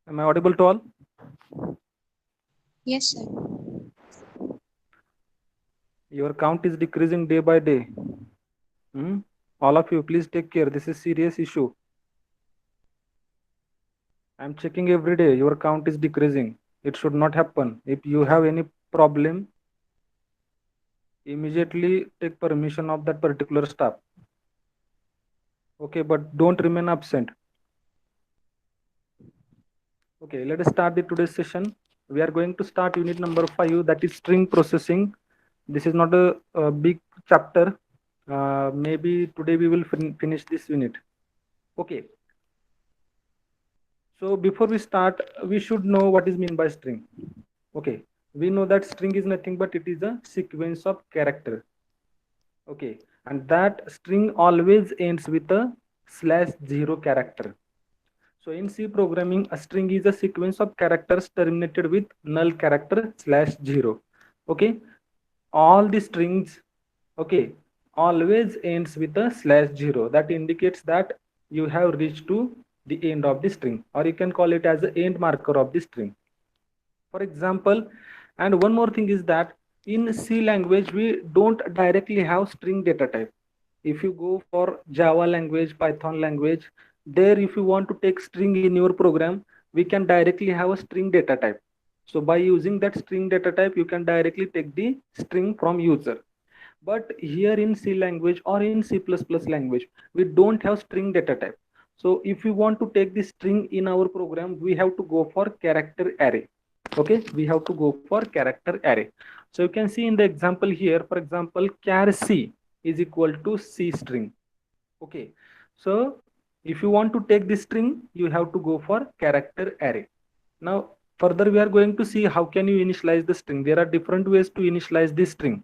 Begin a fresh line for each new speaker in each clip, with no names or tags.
Am I audible to all?
Yes, sir.
Your count is decreasing day by day. Hmm? All of you, please take care. This is serious issue. I'm checking every day. Your count is decreasing. It should not happen. If you have any problem, immediately take permission of that particular staff. Okay, but don't remain absent. Okay, let us start the today's session. We are going to start unit number 5, that is string processing. This is not a big chapter. Maybe today we will finish this unit. Okay, so before we start, we should know what is mean by string. Okay, we know that string is nothing but it is a sequence of character. Okay, and that string always ends with a /0 character. So in C programming, a string is a sequence of characters terminated with null character /0. Okay, all the strings, okay, always ends with a /0. That indicates that you have reached to the end of the string, or you can call it as the end marker of the string. For example, and one more thing is that in C language, we don't directly have string data type. If you go for Java language, Python language, there if you want to take string in your program, we can directly have a string data type. So by using that string data type, you can directly take the string from user. But here in C language or in C++ language, we don't have string data type. So if we want to take the string in our program, we have to go for character array. Okay, we have to go for character array. So you can see in the example here, for example, char C is equal to C string. Okay, so if you want to take this string, you have to go for character array. Now further we are going to see how can you initialize the string. There are different ways to initialize this string.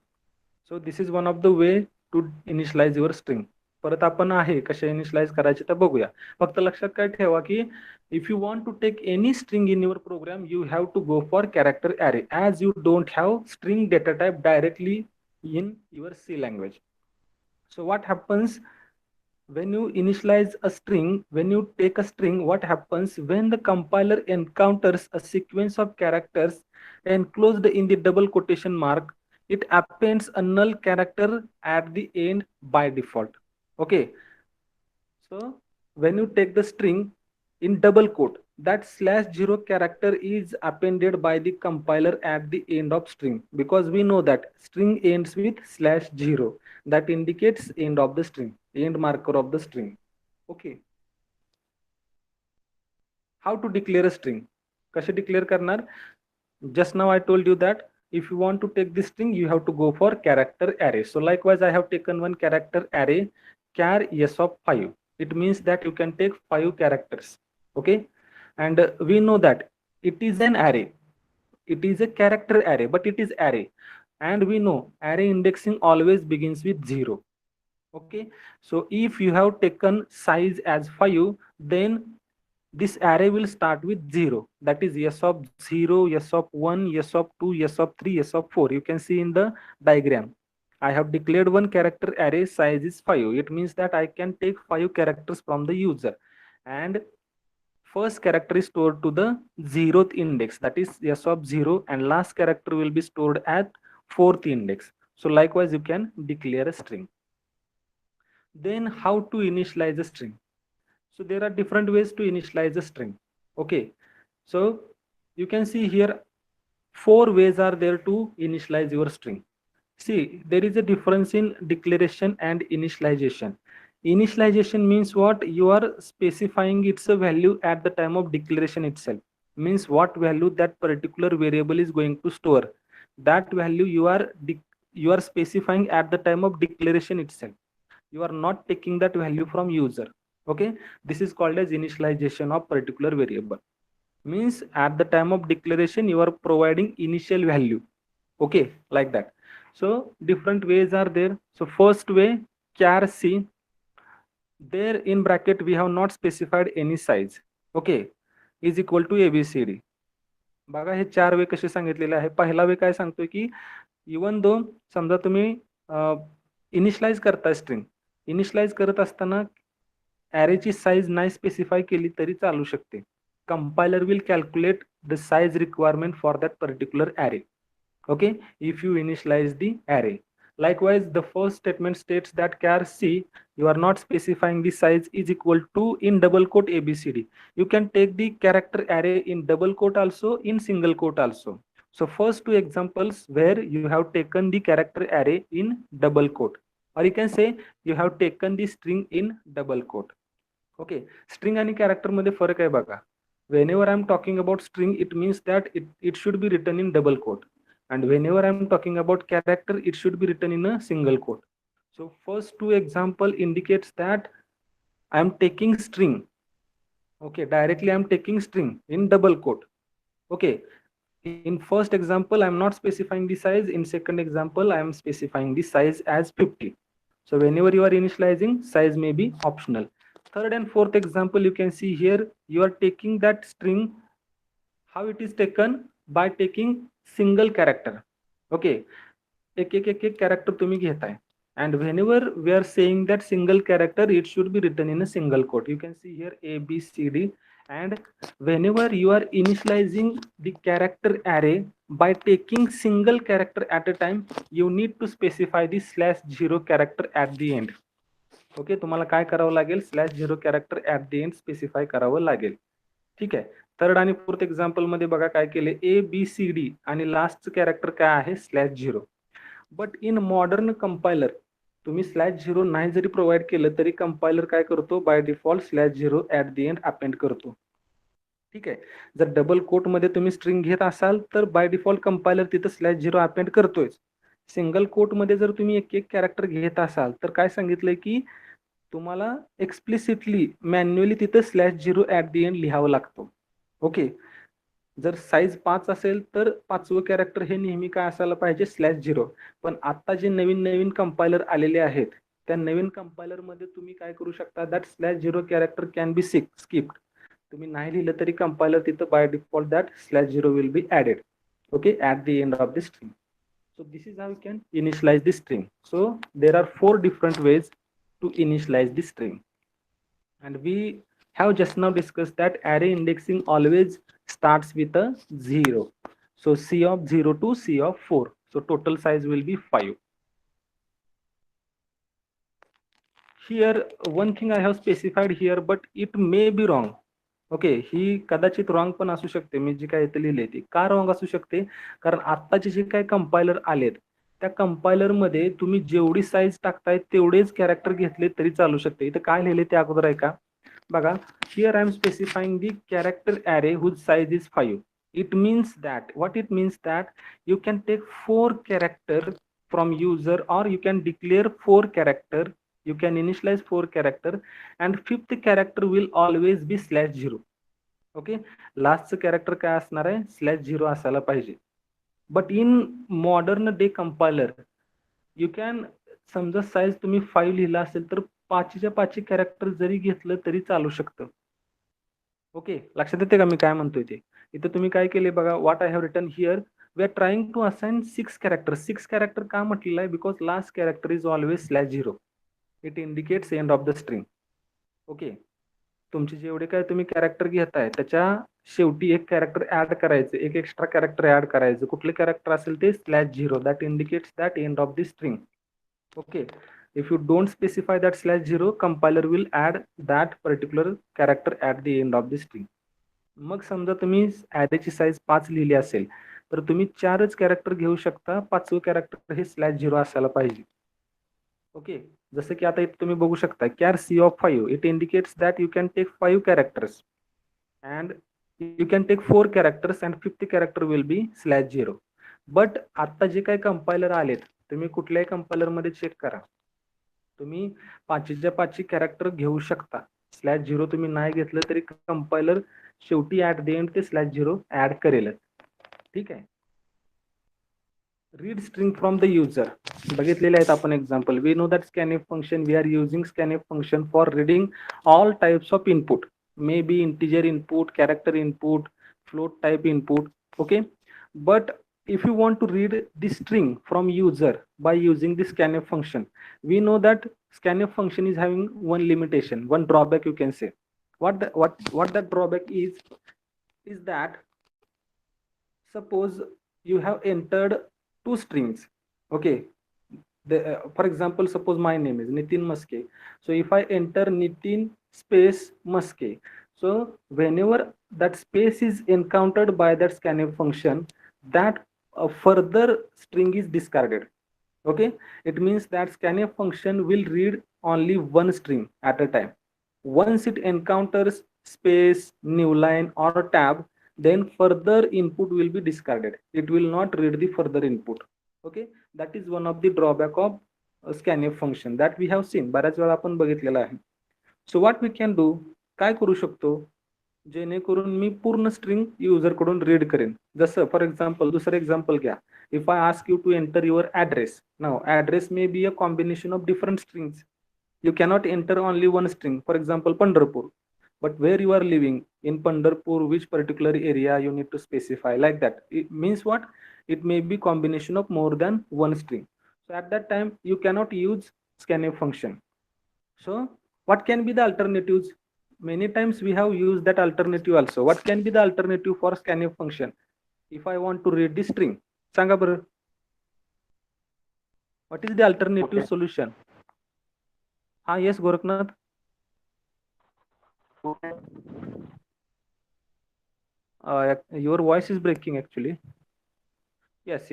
So this is one of the way to initialize your string. परत आपण आहे कशा initialise करायचे तर बघूया. फक्त लक्षात काय ठेवा की if you want to take any string in your program, you have to go for character array, as you don't have string data type directly in your C language. So what happens when you initialize a string, when you take a string, what happens when the compiler encounters a sequence of characters enclosed in the double quotation mark, it appends a null character at the end by default. Okay, so when you take the string in double quote, that /0 character is appended by the compiler at the end of string, because we know that string ends with /0. That indicates end of the string, end marker of the string. Okay, how to declare a string? कसे declare करणार? Just now I told you that if you want to take this string, you have to go for character array. So likewise, I have taken one character array, char s of 5. It means that you can take 5 characters. Okay, and we know that it is an array. It is a character array, but it is array, and we know array indexing always begins with 0. Okay, so if you have taken size as 5, then this array will start with 0. That is s of 0, s of 1, s of 2, s of 3, s of 4. You can see in the diagram. I have declared one character array, size is 5. It means that I can take 5 characters from the user. And first character is stored to the 0th index, that is s of 0, and last character will be stored at 4th index. So likewise, you can declare a string. Then how to initialize a string? So there are different ways to initialize a string. Okay, so you can see here 4 ways are there to initialize your string. See, there is a difference in declaration and initialization. Initialization means what? You are specifying its a value at the time of declaration itself. Means what value that particular variable is going to store. That value you are specifying at the time of declaration itself. You are not taking that value from user. Okay, this is called as initialization of particular variable. Means at the time of declaration you are providing initial value. Okay, like that. So different ways are there. So first way, char C, there in bracket we have not specified any size. Okay, is equal to ABCD. बघा हे 4 वे कसे सांगितलेले आहे. पहिला वे काय सांगतोय की even though समजा तुम्ही इनिशियलाइज करताय स्ट्रिंग, इनिशियलाइज करत असताना ॲरेची साईज नाही स्पेसिफाय केली तरी चालू शकते. compiler will calculate the size requirement for that particular array. Okay, if you initialize the array. Likewise, the first statement states that char C, you are not specifying the size is equal to in double quote ABCD. You can take the character array in double quote also, in single quote also. So first two examples where you have taken the character array in double quote, or you can say you have taken the string in double quote. Okay, string आणि character मध्ये फरक आहे बघा. Whenever I'm talking about string, it means that it should be written in double quote. And whenever I'm talking about character, it should be written in a single quote. So first two example indicates that I'm taking string. Okay, directly I'm taking string in double quote. Okay, in first example, I'm not specifying the size. In second example, I am specifying the size as 50. So whenever you are initializing, size may be optional. Third and fourth example, you can see here, you are taking that string. How it is taken? By taking single character. Okay, एक character तुम्ही घेताय. And whenever we are saying that single character, it should be written in a single quote. You can see here A, B, C, D. And whenever you are initializing the character array by taking single character at a time, you need to specify the /0 character at the end. Okay, तुम्हाला काय करावं लागेल? /0 character at the end specify करावं लागेल. ठीक आहे. Third आणि fourth example मध्ये बघा काय केले, ABCD आणि लास्ट कॅरेक्टर काय आहे /0. बट इन मॉडर्न कंपायलर तुम्ही /0 नाही जरी प्रोव्हाइड केलं तरी कंपायलर काय करतो, by default /0 at the end append करतो. ठीक आहे. जर डबल कोट मध्ये तुम्ही स्ट्रिंग घेत असाल तर बाय डिफॉल्ट कंपायलर तिथं /0 अपेंड करतोय. सिंगल कोट मध्ये जर तुम्ही एक एक कॅरेक्टर घेत असाल तर काय सांगितलंय की तुम्हाला एक्सप्लिसिटली मॅन्युअली तिथं /0 ऍट द एंड लिहावं लागतो. ओके, जर साईज 5 असेल तर पाचवं कॅरेक्टर हे नेहमी काय असायला पाहिजे /0. पण आता जे नवीन नवीन कंपायलर आलेले आहेत त्या नवीन कंपायलर मध्ये तुम्ही काय करू शकता, that /0 character can be skipped. तुम्ही नाही लिहिलं तरी कंपायलर तिथं by default that /0 will be added. Okay, at the end of the string. So this is how you can initialize the string. So there are 4 different ways to initialize the string. And we have just now discussed that array indexing always starts with a 0. So C of 0 to C of 4. So total size will be 5. Here one thing I have specified here, but it may be wrong. Okay, ही कदाचित wrong पण असू शकते. मी जी काय इथे लिहिले ती का रॉंग असू शकते, कारण आत्ताचे जे काही कंपायलर आलेत त्या कंपायलर मध्ये तुम्ही जेवढी साईज टाकताय तेवढेच कॅरेक्टर घेतले तरी चालू शकते. इथं काय लिहिले ते अगोदर आहे का बघा. Here I am specifying the character array whose size is 5. It means that what it means that you can take 4 character from user, or you can declare 4 character. You can initialize 4 character and 5th character will always be /0. Okay, लास्टचं character काय असणार आहे /0 असायला पाहिजे. But in modern day compiler you can, समजा size तुम्ही 5 लिहिला असेल तर 5च्या 5 कॅरेक्टर जरी घेतलं तरी चालू शकतं. ओके, लक्षात येते का मी काय म्हणतोय ते. इथं तुम्ही काय केले बघा, what I have written here, we are trying to assign 6 character. 6 character का म्हटलेलं आहे, because last character is always /0. It indicates end of the string. Okay, तुमचे जेवढे काय तुम्ही कॅरेक्टर घेताय त्याच्या शेवटी एक कॅरेक्टर ऍड करायचं, एक एक्स्ट्रा कॅरेक्टर ऍड करायचं. कुठले कॅरेक्टर असेल ते /0. That indicates that end of the string. Okay, if you don't specify that /0, compiler will add that particular character at the end of the string. मग समजा तुम्ही ॲरेची size 5 लिहिली असेल तर तुम्ही 4च कॅरेक्टर घेऊ शकता. 5वं कॅरेक्टर हे /0 असायला पाहिजे. ओके, जसं की आता इथे तुम्ही बघू शकता char C of 5, it indicates that you can take 5 characters and you can take 4 characters and 5th character will be /0. But आता जे काही कंपायलर आलेत तुम्ही कुठल्याही कंपायलर मध्ये चेक करा, तुम्ही 5च्या 5 कॅरेक्टर घेऊ शकता. /0 तुम्ही नाही घेतलं तरी कंपायलर शेवटी ऍट द एंड ते /0 ऍड करेलच. ठीक आहे. Read string from the user बघितलेले आहेत आपण example. We know that scanf function, we are using scanf function for reading all types of input, may be integer input, character input, float type input. Okay, but if you want to read the string from user by using the scanf function, we know that scanf function is having one limitation, one drawback you can say. What that drawback is, is that suppose you have entered two strings. Okay, for example, suppose my name is Nitin Maske. So if I enter Nitin space Maske, so whenever that space is encountered by that scanf function, that further string is discarded. Okay, it means that scanf function will read only one string at a time. Once it encounters space, new line, or tab, then further input will be discarded. It will not read the further input. Okay, that is one of the drawback of scanf function that we have seen. बऱ्याच वेळा आपण बघितलेला आहे. So what we can do, काय करू शकतो, जेणेकरून मी पूर्ण स्ट्रिंग युजर कडून रीड करेन. जसं फॉर एक्झाम्पल दुसरं एक्झाम्पल घ्या. If I ask you to enter your address, now address may be a combination of different strings. You cannot enter only one string. For example, Pandharpur. But where you are living in Pandharpur, which particular area you need to specify, like that. It means what? It may be combination of more than one string. So at that time, you cannot use scanf function. So what can be the alternatives? Many times we have used that alternative also. What can be the alternative for scanf function? If I want to read the string, Sanga bro, what is the alternative solution? Yes, Goraknath. Your voice is breaking actually. Yes.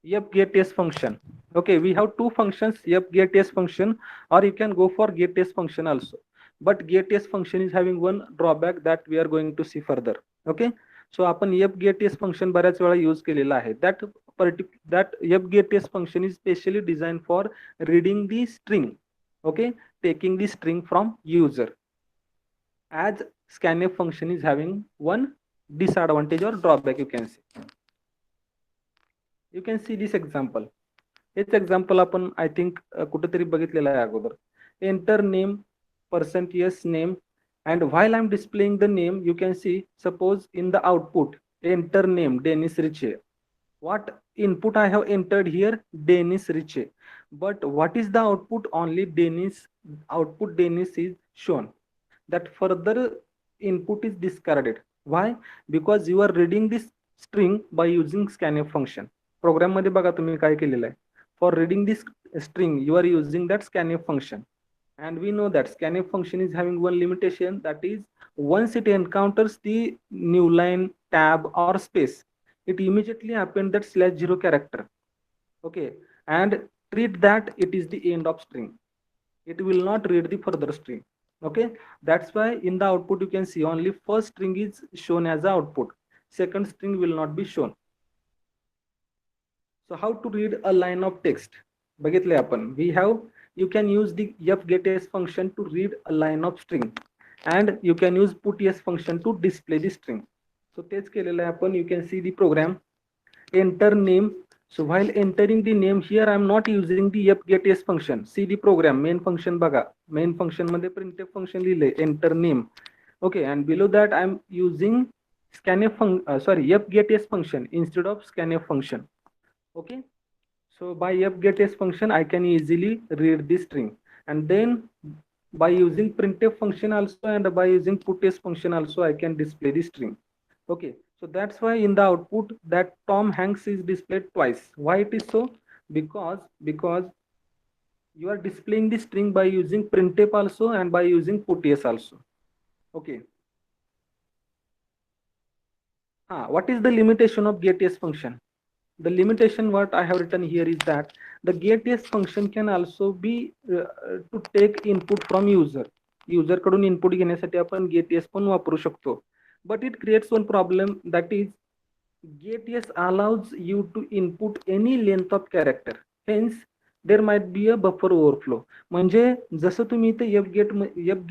Yep, getTest function. Okay, we have two functions, yep, getTest function, or you can go for getTest function also. But getTest function is having one drawback that we are going to see further. Okay, so आपण yep getTest function बऱ्याच वेळा use केलेला आहे. That yep getTest function is specially designed for reading the string. Okay, taking the string from user. As scanf function is having one disadvantage or drawback, you can see. You can see this example. हेच example आपण I think कुठेतरी बघितलेलं आहे अगोदर. Enter name %yes name, and while I'm displaying the name, you can see, suppose in the output, enter name Dennis Riche. What input I have entered here? Dennis Riche. But what is the output? Only Dennis. Output Dennis is shown. That further input is discarded. Why? Because you are reading this string by using scanf function. Program मध्ये बघा तुम्ही काय केलेलं आहे. For reading this string, you are using that scanf function. And we know that scanf function is having one limitation, that is once it encounters the new line, tab, or space, it immediately append that /0 character. Okay, and treat that it is the end of string. It will not read the further string. Okay, that's why in the output you can see only first string is shown as the output. Second string will not be shown. So how to read a line of text? बघितले आपण. We have, you can use the getS function to read a line of string, and you can use putS function to display the string. So तेच केलेलं आहे आपण. You can see the program. Enter name. So while entering the name here, I am not using the getS function. See the program. Main function बघा. Main function मध्ये printf function लिहिले. Enter name. Okay, and below that I am using getS function instead of scanf function. Okay, so by getS function I can easily read this string, and then by using printf function also and by using putS function also I can display the string. Okay, so that's why in the output that Tom Hanks is displayed twice. Why it is so? Because you are displaying the string by using printf also and by using putS also. Okay, what is the limitation of getS function? The limitation what I have written here is that the getS function can also be to take input from user. User कडून input घेण्यासाठी आपण getS पण वापरू शकतो. But it creates one problem, that is getS allows you to input any length of character. Hence there might be a buffer overflow. म्हणजे जसं तुम्ही इथे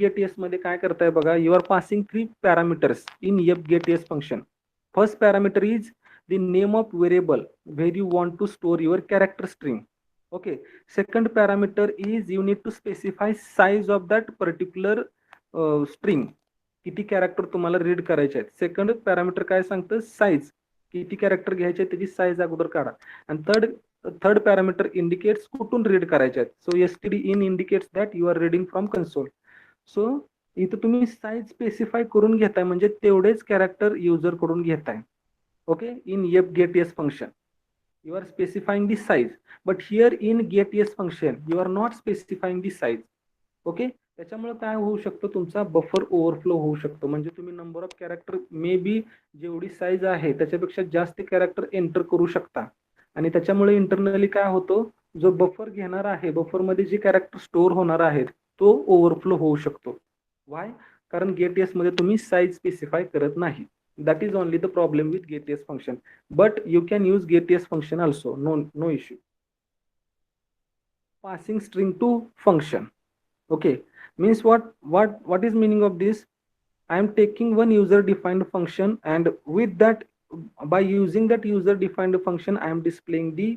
getS मध्ये काय करताय बघा, you are passing 3 parameters in getS function. First parameter is the name of variable where you want to store your character string. Okay, second parameter is you need to specify size of that particular string. किती character तुम्हाला read करायचे आहेत. Second parameter काय सांगतं? Size. किती character घ्यायचे त्याची size अगोदर काढा. आणि थर्ड पॅरामीटर इंडिकेट्स कुठून रीड करायचे आहेत. So std in indicates that you are reading from console. So इथं तुम्ही साईज स्पेसिफाय करून घेताय म्हणजे तेवढेच कॅरेक्टर युजर कडून घेताय. Okay, in fgets function you are specifying the size, but here in get yes function you are not specifying the size. Okay, त्याच्यामुळे काय होऊ शकतं, तुमचा बफर ओव्हरफ्लो होऊ शकतो. म्हणजे तुम्ही number of character may be जेवढी साईज आहे त्याच्यापेक्षा जास्त कॅरेक्टर एंटर करू शकता आणि त्याच्यामुळे इंटरनली काय होतो, जो बफर घेणार आहे, बफरमध्ये जे कॅरेक्टर स्टोअर होणार आहेत तो ओव्हरफ्लो होऊ शकतो. वाय? कारण गेट येस मध्ये तुम्ही साईज स्पेसिफाय करत नाही. That is only the problem with getYes function, but you can use getYes function also, no issue. Passing string to function. Okay, means what is meaning of this? I am taking one user defined function, and with that, by using that user defined function, I am displaying the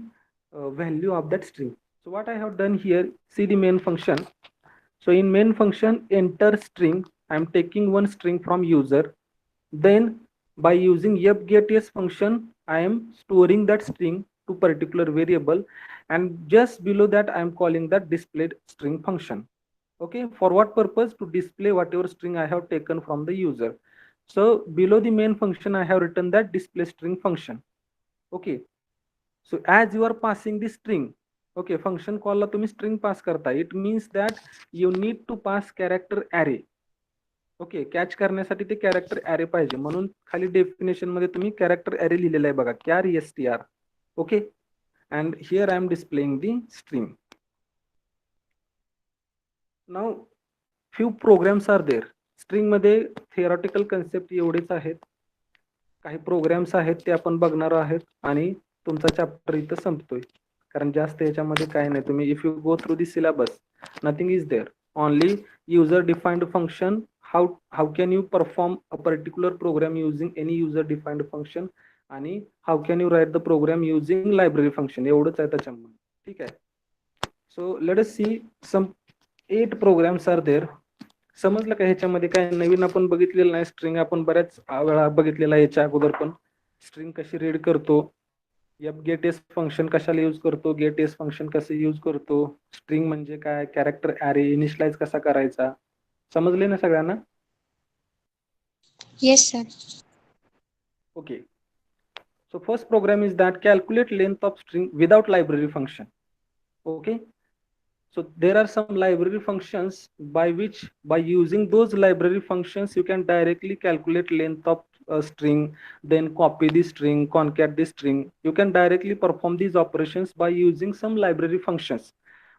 value of that string. So what I have done here, see the main function. So in main function enter string, I am taking one string from user. Then by using getYes function, I am storing that string to particular variable, and just below that I am calling that displayed string function. Okay, for what purpose? To display whatever string I have taken from the user. So below the main function I have written that display string function. Okay, so as you are passing the string, okay, function call ला तुम्ही string pass करता, it means that you need to pass character array. Okay, catch करण्यासाठी ते character array पाहिजे, म्हणून खाली definition मध्ये तुम्ही कॅरेक्टर ॲरे लिहिलेला आहे बघा, char str. Okay, and here I am displaying the string. Now few programs are there. String मध्ये थिअरॉटिकल कन्सेप्ट एवढेच आहेत, काही प्रोग्राम्स आहेत ते आपण बघणार आहोत आणि तुमचा चॅप्टर इथं संपतोय, कारण जास्त याच्यामध्ये काय नाही. तुम्ही if you go through the syllabus, nothing is there, only user defined function. How can you perform a particular program using any user defined function, आणि how can you write the program using library function, एवढंच आहे त्याच्यामध्ये. ठीक आहे. So let us see some 8 programs are there. समजलं का ह्याच्यामध्ये काय नवीन आपण बघितलेलं नाही. स्ट्रिंग आपण बऱ्याच वेळा बघितलेला, याच्या अगोदर पण स्ट्रिंग कशी रीड करतो, getYes फंक्शन कशाला यूज करतो, getYes फंक्शन कसं यूज करतो, स्ट्रिंग म्हणजे काय, कॅरेक्टर ॲरे इनिशियलाइज कसा करायचा, समजले ना सगळ्यांना?
Yes, sir.
Okay, so first program is that calculate length of string without library function. Okay, so there are some library functions by which, by using those library functions, you can directly calculate length of a string, then copy the string, concat the string. You can directly perform these operations by using some library functions,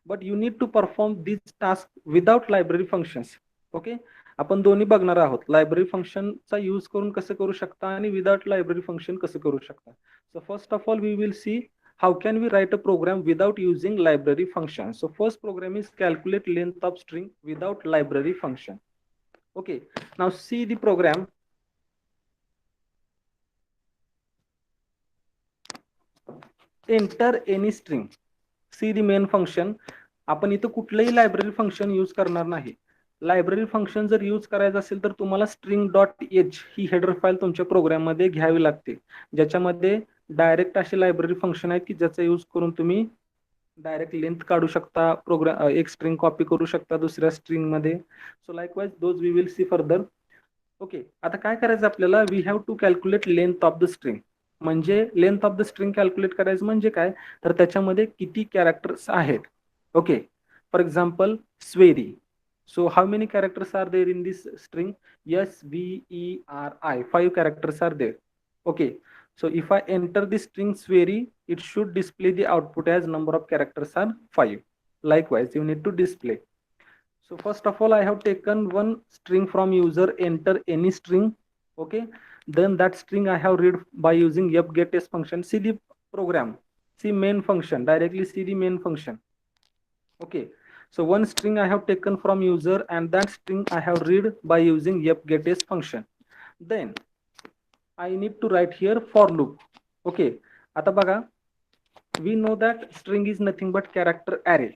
but you need to perform these tasks without library functions. Okay, आपण दोन्ही बघणार आहोत, library फंक्शनचा use करून कसं करू शकता आणि विदाउट लायब्ररी फंक्शन कसं करू शकता. So first of all we will see how can we write a program without using library function. So first program is calculate length of string without library function. Okay, now see the program. Enter any string. See the main function. आपण इथं कुठलंही library function use करणार नाही. Library function जर use करायचं असेल तर तुम्हाला string डॉट एच ही हेडर फाईल तुमच्या प्रोग्राममध्ये घ्यावी लागते, ज्याच्यामध्ये डायरेक्ट असे लायब्ररी फंक्शन आहेत की ज्याचा यूज करून तुम्ही डायरेक्ट लेंथ काढू शकता, प्रोग्राम एक स्ट्रिंग कॉपी करू शकता दुसऱ्या स्ट्रिंग मध्ये. So likewise those we will see further. Okay, आता काय करायचं आपल्याला, we have to calculate length of the string. म्हणजे length of the string calculate करायचं म्हणजे काय, तर त्याच्यामध्ये किती कॅरेक्टर्स आहेत. ओके, फॉर एक्झाम्पल स्वेरी. So how many characters are there in this string? SVERI, 5 characters are there. Okay, so if I enter the string Sweri, it should display the output as number of characters are 5. Likewise, you need to display. So first of all, I have taken one string from user, enter any string. Okay, then that string I have read by using getYes function. See the program, see main function, directly see the main function. Okay, so one string I have taken from user, and that string I have read by using getYes function. Then I need to write here for loop. Okay, आता बघा, we know that string is nothing but character array,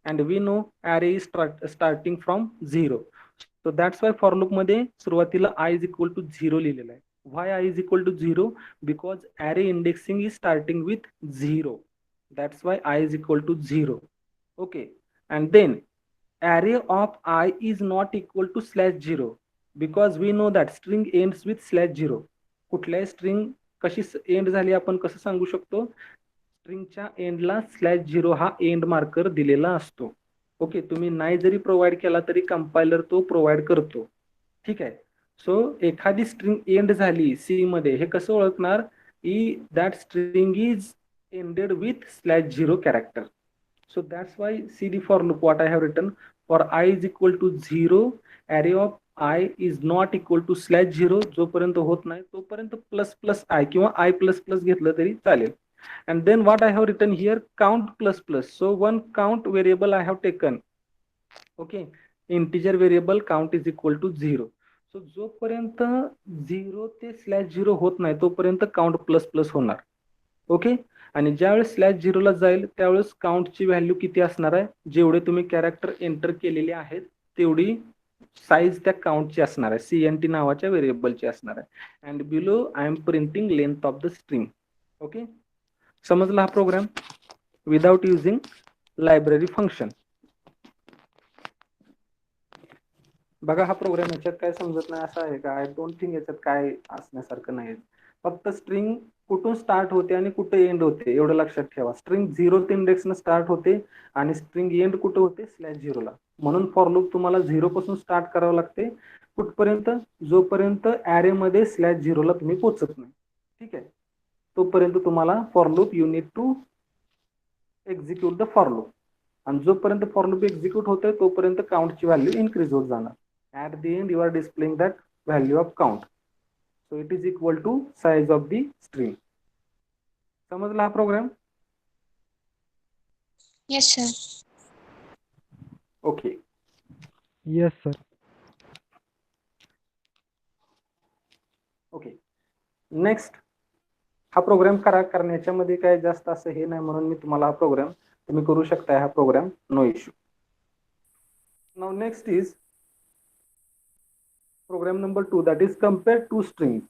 and we know array is starting from 0. So that's why for loop मध्ये सुरुवातीला I is equal to 0 लिहिलेला आहे. Why I is equal to 0? Because array indexing is starting with 0. That's why I is equal to 0. Okay, and then array of I is not equal to /0 because we know that string ends with /0. कुठल्याही string कशी end झाली आपण कसं सांगू शकतो? स्ट्रिंगच्या एंडला /0 हा एंड मार्कर दिलेला असतो. ओके, तुम्ही नाही जरी प्रोव्हाइड केला तरी कंपायलर तो प्रोव्हाइड करतो. ठीक आहे. सो एखादी स्ट्रिंग एंड झाली सी मध्ये, हे कसं ओळखणार? की that string is ended with /0 character. So that's why see the for loop what I have written. For I is equal to 0, array of I is not equal to /0. जोपर्यंत होत नाही तोपर्यंत plus plus I किंवा I plus plus घेतलं तरी चालेल. And then what I have written here, count plus plus. So one count variable I have taken. Okay, integer variable count is equal to 0. So जोपर्यंत 0 ते /0 होत नाही तोपर्यंत count plus plus होणार. Okay, आणि ज्यावेळेस /0 ला जाईल त्यावेळेस काउंटची व्हॅल्यू किती असणार आहे? जेवढे तुम्ही कॅरेक्टर एंटर केलेले आहेत तेवढी साईज त्या काउंटची असणार आहे, CNT नावाच्या व्हेरिएबलची असणार आहे. And below I am printing length of the string. Okay, समजला हा program without using library function. बघा हा प्रोग्राम, याच्यात काय समजत नाही असं आहे का? आय डोंट थिंक याच्यात काय असण्यासारखं नाही. फक्त स्ट्रिंग कुठून स्टार्ट होते आणि कुठे एंड होते एवढं लक्षात ठेवा. स्ट्रिंग 0 इंडेक्स न स्टार्ट होते आणि स्ट्रिंग एंड कुठे होते? /0 ला. म्हणून फॉर लूप तुम्हाला 0 पासून स्टार्ट करावं लागते. कुठपर्यंत? जोपर्यंत ऍरे मध्ये /0 ला तुम्ही पोहोचत नाही. ठीक आहे, तोपर्यंत तुम्हाला for loop you need to execute the for loop. आणि जोपर्यंत फॉर लूप एक्झिक्यूट होते तोपर्यंत काउंटची व्हॅल्यू इन्क्रीज होत जाणार. At the end, you are displaying that value of count. So it is equal to size of the string. समजला हा program?
Yes, sir.
Okay.
Yes, sir.
Okay. Next, हा प्रोग्राम करण्याच्यामध्ये काय जास्त असं हे नाही, म्हणून मी तुम्हाला हा प्रोग्राम तुम्ही करू शकता. हा program no issue. Now next is program number 2, that is compare two strings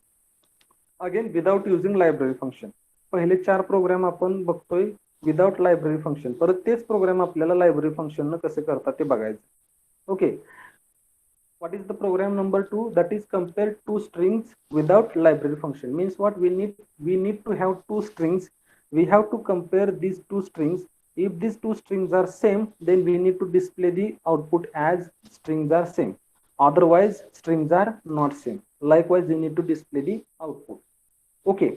again without using library function. पहिले 4 प्रोग्राम आपण बघतोय विदाउट लायब्ररी फंक्शन. परत तेच प्रोग्राम आपल्याला लायब्ररी फंक्शन न कसे करतात ते बघायचं. Okay, what is the program number 2? That is compare two strings without library function. Means what? We need to have two strings. We have to compare these two strings. If these two strings are same, then we need to display the output as strings are same. Otherwise strings are not same. Likewise we need to display the output. Okay,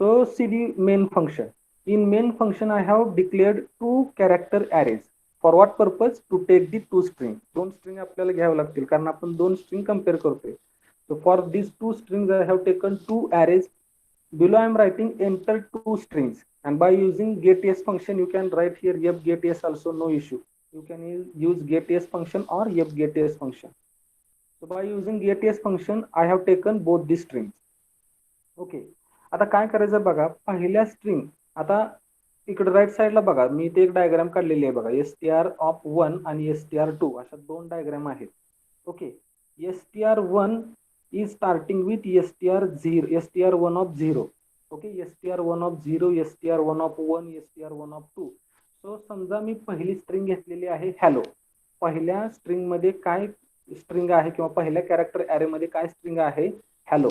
so see the main function. In main function I have declared two character arrays. For what purpose? To take the two string. दोन string आपल्याला घ्यावे लागतील कारण आपण दोन string compare करतोय. So for these two strings I have taken two arrays. Below I am writing enter two strings, and by using getS function you can write here fgetS also, no issue. You can use getS function or fgetS function. So by using getS function I have taken both the strings. Okay, आता काय करायचं बघा. पहिल्या string, आता इकडे right साईडला बघा, मी इथे एक डायग्राम काढलेली आहे बघा. str1 आणि str2 अशा दोन डायग्राम आहेत. Okay, str1 is starting with str1 of 0. Okay, str1 of 0, str1 of 1, str1 of 2. So समजा मी पहिली स्ट्रिंग घेतलेली आहे हॅलो. पहिल्या स्ट्रिंग मध्ये काय स्ट्रिंग आहे किंवा पहिल्या कॅरेक्टर ऍरे मध्ये काय स्ट्रिंग आहे? हॅलो.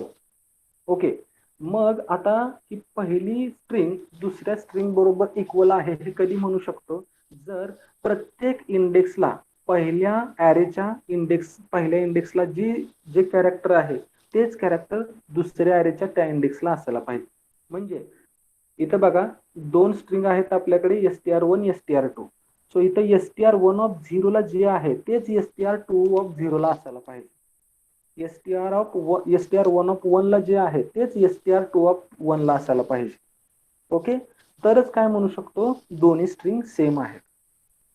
ओके, मग आता ही पहिली स्ट्रिंग दुसऱ्या स्ट्रिंग बरोबर इक्वल आहे हे कधी म्हणू शकतो? जर प्रत्येक इंडेक्सला पहिल्या ऍरेच्या पहिल्या इंडेक्सला जे कॅरेक्टर आहे तेच कॅरेक्टर दुसऱ्या ऍरेच्या त्या इंडेक्सला असायला पाहिजे. म्हणजे इथं बघा दोन स्ट्रिंग आहेत आपल्याकडे, str1 str2. सो इथं str1 of 0 ला जे आहे तेच str2 of 0 ला असायला पाहिजे. str1 of 1 ला जे आहे तेच str2 of 1 ला असायला पाहिजे. ओके, तरच काय म्हणू शकतो? दोन्ही स्ट्रिंग सेम आहेत.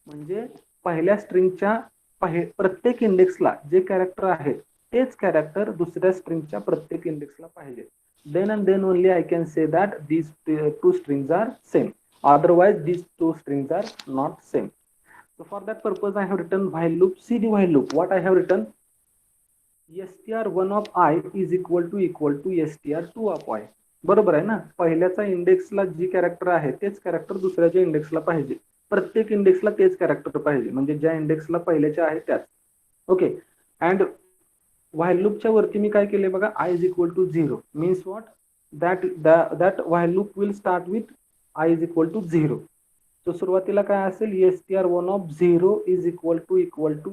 म्हणजे पहिल्या स्ट्रिंगच्या प्रत्येक इंडेक्सला जे कॅरेक्टर आहे तेच कॅरेक्टर दुसऱ्या स्ट्रिंगच्या प्रत्येक इंडेक्सला पाहिजे. then and then only I can say that these two strings are same. Otherwise these two strings are not same. So for that purpose I have written while loop. See the while loop. What I have written? str1 of I is equal to str2 of I. बरोबर आहे ना? पहिल्याचा इंडेक्सला जी character आहे तेच character दुसऱ्याच्या इंडेक्सला पाहिजे. प्रत्येक इंडेक्सला तेच character पाहिजे, म्हणजे ज्या इंडेक्सला पहिल्याच्या आहे त्याच. ओके. अँड व्हाईल लूपच्या वरती मी काय केले बघा, I is equal to 0 means what, that while loop will start with I is equal to 0. तो सुरुवातीला काय असेल, str1 of 0 is equal to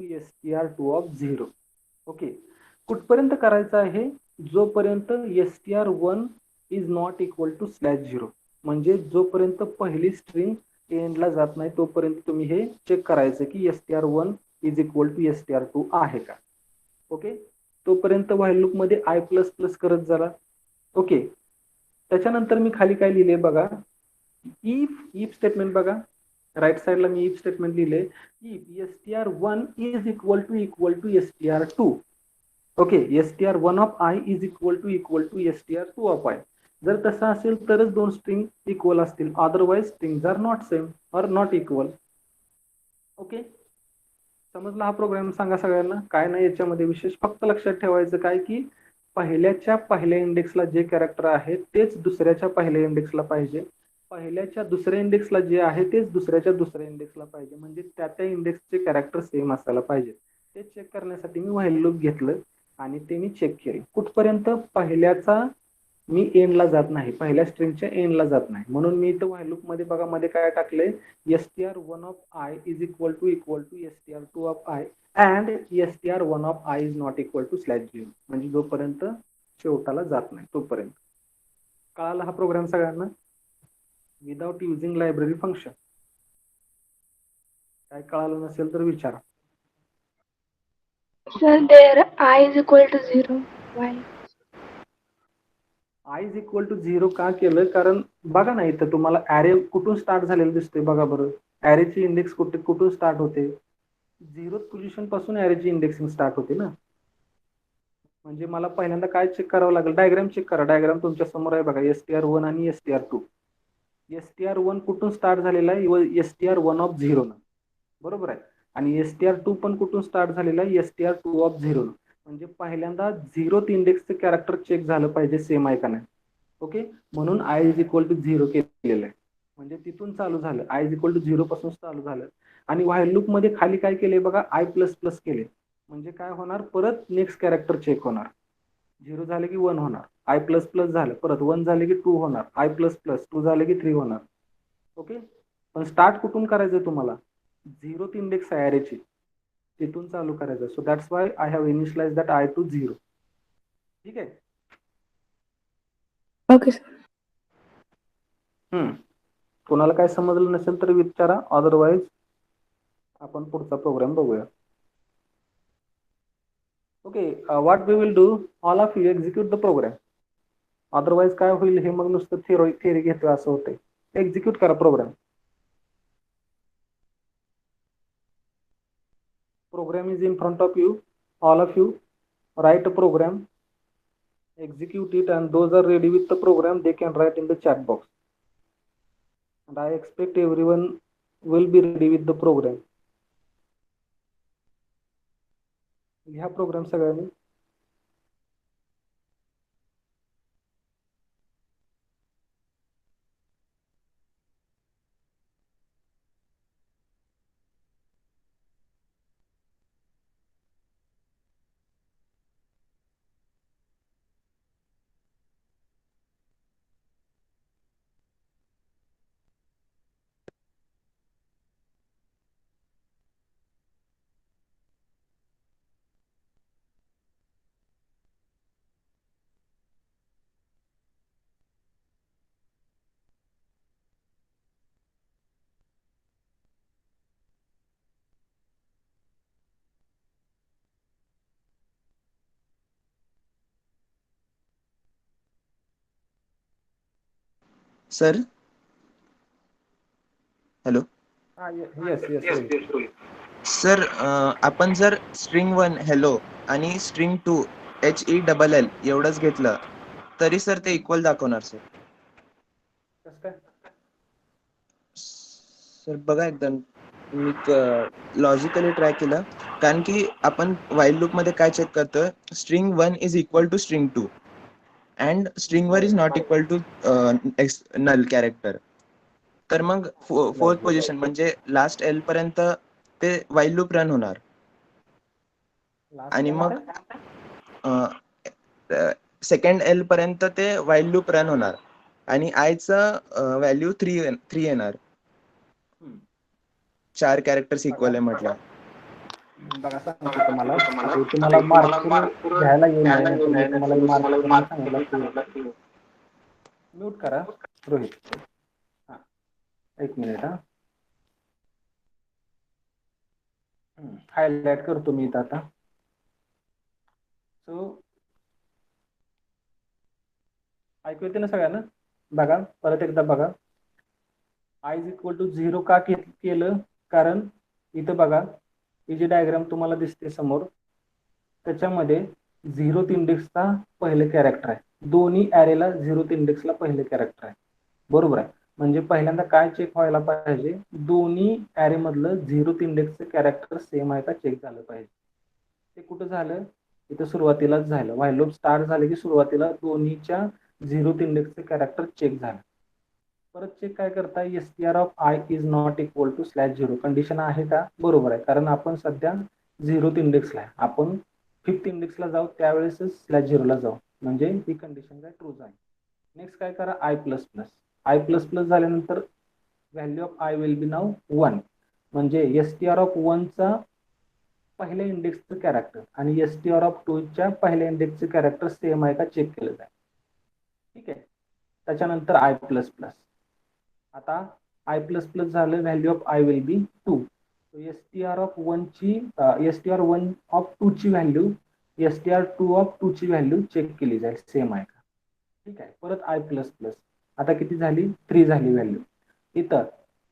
str2 of 0. Okay. कुठपर्यंत करायचं आहे, जोपर्यंत str1 is not equal to /0, म्हणजे जोपर्यंत पहिली स्ट्रिंग एंडला जात नाही तोपर्यंत तुम्ही हे चेक करायचं की str1 is equal to str2 आहे का. ओके. तोपर्यंत व्हाईल लूप मध्ये आय प्लस प्लस करत झाला. ओके. त्याच्यानंतर मी खाली काय लिहिले बघा, इफ स्टेटमेंट बघा, राईट साइडला मी इफ स्टेटमेंट लिहिले, if str1 is equal to str2. Okay. str1 of I is equal to str2 of I. जर तसं असेल तरच दोन स्ट्रिंग इक्वल असतील, otherwise strings are not same or not equal. Okay. समजला हा प्रोग्राम? सांगा सगळ्यांना. काय नाही याच्यामध्ये विशेष, फक्त लक्षात ठेवायचं काय की पहिल्याच्या पहिल्या इंडेक्सला जे कॅरेक्टर आहे तेच दुसऱ्याच्या पहिल्या इंडेक्सला पाहिजे, पहिल्याच्या दुसऱ्या इंडेक्सला जे आहे तेच दुसऱ्याच्या दुसऱ्या इंडेक्सला पाहिजे, म्हणजे त्या इंडेक्सचे कॅरेक्टर सेम असायला पाहिजे. ते चेक करण्यासाठी मी व्हाईल लूप घेतलं आणि ते मी चेक केले. कुठपर्यंत, पहिल्याचा मी एंडला जात नाही, पहिल्या स्ट्रिंगच्या एंडला जात नाही, म्हणून मी इथं व्हाईल लूप मध्ये बघा मध्ये काय टाकलंय, str1 of I is equal to str2 of I and str1 of I is not equal to /0, म्हणजे जोपर्यंत शेवटाला जात नाही तोपर्यंत. कळाला हा प्रोग्राम सगळ्यांना? Without using library function. काय कळालं नसेल तर विचारा.
Sir, there I is equal to 0. Why?
I is equal to 0 का केलं, कारण बघा ना इथं तुम्हाला ऍरे कुठून स्टार्ट झालेलं दिसतोय बघा बरं. ऍरेची इंडेक्स कुठून स्टार्ट होते, 0th पोझिशन पासून ऍरेची इंडेक्सिंग स्टार्ट होते ना. म्हणजे मला पहिल्यांदा काय चेक करावं लागेल, डायग्राम चेक करा. डायग्राम तुमच्या समोर आहे बघा, str1 आणि str2. str1 कुठून स्टार्ट झालेला आहे, str1 ऑफ 0 ना, बरोबर आहे. आणि str2 पण कुठून स्टार्ट झालेला आहे, str2 ऑफ 0 ना. म्हणजे पहिल्यांदा 0th इंडेक्सचं कॅरेक्टर चेक झालं पाहिजे सेम आहे का नाही. ओके. म्हणून आय इज इक्वल टू 0 केलेलं आहे, म्हणजे तिथून चालू झालं, आय इज इक्वल टू 0 पासून चालू झालं. आणि व्हाईल लूप मध्ये खाली काय केले बघा, आय प्लस प्लस केले, म्हणजे काय होणार, परत नेक्स्ट कॅरेक्टर चेक होणार. 0 झाले की 1 होणार, आय प्लस प्लस झालं, परत 1 झाले की 2 होणार, आय प्लस प्लस 2 झाले की 3 होणार. ओके. पण स्टार्ट कुठून करायचं तुम्हाला, 0th इंडेक्स आहे ॲरेची, तिथून चालू करायचं. So that's why I have initialise that I to 0. ठीक आहे.
Okay, sir.
कोणाला काय समजलं नसेल तर विचारा, अदरवाइज आपण पुढचा प्रोग्राम बघूया. Okay. What we will do, all of you execute the program. Otherwise काय होईल, हे मग नुसतं थेरी घेतोय असं होतंय. एक्झिक्यूट करा programme. Program is in front of you, all of you write a program, execute it, and those are ready with the program they can write in the chat box, and I expect everyone will be ready with the program. लिहा programme सगळ्यांनी.
Sir hello.
Yes.
Sir आपण जर string 1 hello आणि string 2 HELL एवढंच घेतलं तरी sir ते equal दाखवणार सर.
कसं काय?
सर बघा एकदा मी लॉजिकली ट्राय केलं, कारण की आपण व्हाईल लूप मध्ये काय चेक करतो, string 1 is equal to string 2 and string 1 is not equal to null character. तर मग फोर्थ पोझिशन म्हणजे लास्ट एल पर्यंत ते वाईल लूप रन होणार आणि मग सेकंड एल पर्यंत ते वाईल लूप रन होणार आणि आयचं व्हॅल्यू 3 येणार. 4 कॅरेक्टर्स इक्वल आहे म्हटलं.
बघा सांगतो तुम्हाला, आता इथे मला मार्कर घ्यायला येईल नाही, नाहीतर मी तुम्हाला मार्क करून सांगितलं की म्यूट करा रोहित. हा, एक मिनिट. हा, हायलाइट करतो मी इथं आता. सो ऐकू येते ना सगळ्यांना? बघा परत एकदा बघा. आय इज इक्वल टू 0 का केलं? कारण इथं बघा ही जी डायग्राम तुम्हाला दिसते समोर, त्याच्यामध्ये 0th इंडेक्सचा पहिले कॅरेक्टर आहे. दोन्ही ॲरेला 0th इंडेक्सला पहिले कॅरेक्टर आहे. बरोबर आहे. म्हणजे पहिल्यांदा काय चेक व्हायला पाहिजे, दोन्ही ॲरे मधलं 0th इंडेक्सचं कॅरेक्टर सेम आहे का चेक झालं पाहिजे. ते कुठं झालं? इथं सुरुवातीलाच झालं. व्हाईल लूप स्टार्ट झाले की सुरुवातीला दोन्हीच्या 0th इंडेक्सचे कॅरेक्टर चेक झालं. परत चेक काय करताय, str of I is not equal to /0 condition आहे का? बरोबर आहे, कारण आपण सध्या 0th इंडेक्सला आहे. आपण 5th इंडेक्सला जाऊ त्यावेळेसच /0 ला जाऊ, म्हणजे ही कंडिशन काय ट्रूज आहे. नेक्स्ट काय करा, I plus plus. I plus plus झाल्यानंतर value of I will be now 1, म्हणजे str ऑफ 1 चा पहिल्या इंडेक्सचं कॅरेक्टर आणि str ऑफ 2 च्या पहिल्या इंडेक्सचं कॅरेक्टर सेम आहे का चेक केलं जाईल. ठीक आहे. त्याच्यानंतर आय प्लस प्लस. आता आय प्लस प्लस झालं, value of I will B 2. str of 1 ची str 1 ऑफ 2 ची व्हॅल्यू str 2 ऑफ 2 ची व्हॅल्यू चेक केली जाईल सेम आहे का. ठीक आहे. परत आय प्लस प्लस. आता किती झाली? 3 झाली व्हॅल्यू. इथं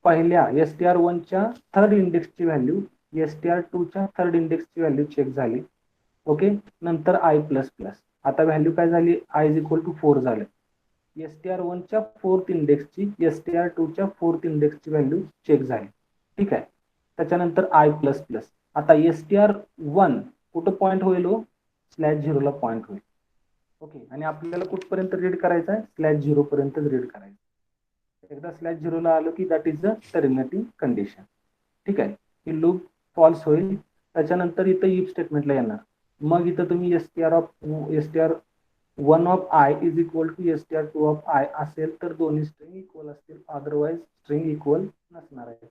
पहिल्या str 1 च्या थर्ड इंडेक्सची व्हॅल्यू str 2 च्या थर्ड इंडेक्सची व्हॅल्यू चेक झाली. ओके. नंतर आय प्लस प्लस. आता व्हॅल्यू काय झाली? आय इज इक्वल टू 4 झालं. str 1 च्या 4th इंडेक्सची str 2 च्या 4th इंडेक्सची व्हॅल्यू चेक झाली. ठीक आहे. त्याच्यानंतर आय प्लस प्लस. आता str 1 कुठं पॉईंट होईल? /0 ला पॉईंट होईल. ओके. आणि आपल्याला कुठपर्यंत रीड करायचं आहे? /0 पर्यंत रीड करायचं. एकदा /0 ला आलो की that is the terminating condition. ठीक आहे. ही लूप फॉल्स होईल. त्याच्यानंतर इथं इफ स्टेटमेंटला येणार. मग इथं तुम्ही str 1 of I is equal to str 2 of I असेल तर दोन्ही स्ट्रिंग इक्वल असतील, अदरवाइज स्ट्रिंग इक्वल नसणार आहे.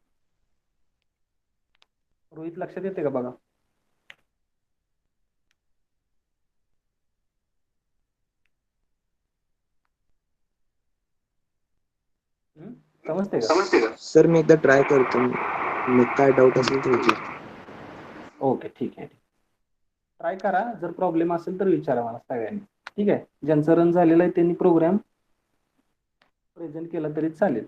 रोहित लक्षात येते का बघा? समजते का?
सर मी एकदा ट्राय करतो, मग काय डाऊट असेल तर विचार.
ओके, ठीक आहे. ट्राय करा, जर प्रॉब्लेम असेल तर विचारा मला सगळ्यांनी. ठीक आहे. ज्यांचं रन झालेलं आहे त्यांनी प्रोग्राम प्रेझेंट केला तरी चालेल.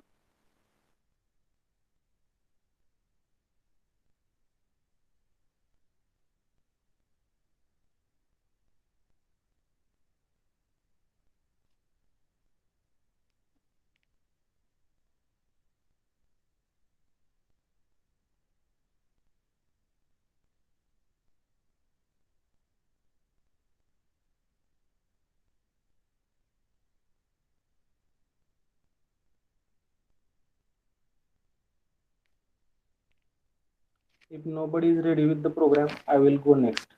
If nobody is ready with the program I will go next.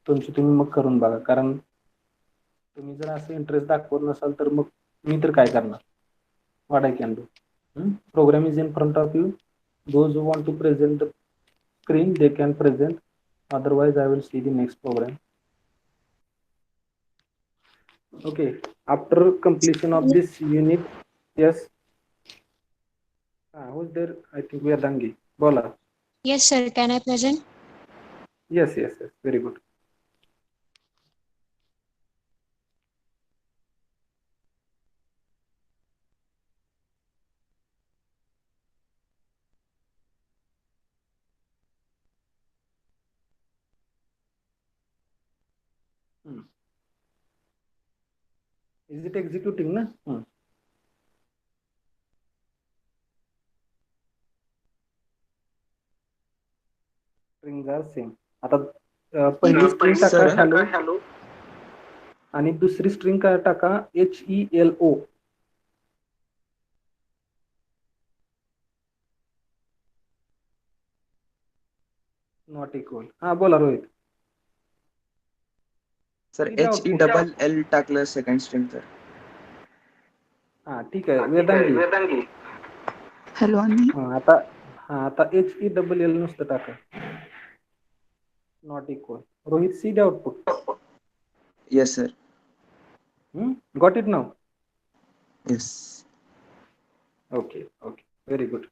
तुम्ही मग करून बघा, कारण तुम्ही जर असं इंटरेस्ट दाखवत नसाल तर मग मी तर काय करणार? What I can do. Program is in front of you. Those who want to present the screen they can present, otherwise I will see the next program. Okay, after completion of this unit, yes, who's there? I think we are done. Bola.
Yes sir, can I present?
Yes, very good. Is it executing na? Strings are same. आता पहिली string टाका hello आणि दुसरी string काय टाका HELO. Not equal. हा बोला Rohit.
Sir
किती
HE
output?
डबल L टाकलं सेकंड स्ट्रिंग तर.
हा ठीक आहे वेदांगी.
हॅलो आणि
आता HE double L नुसतं टाका. Not equal. Rohit see the output.
Yes sir.
Got it now.
Yes.
Okay, very good.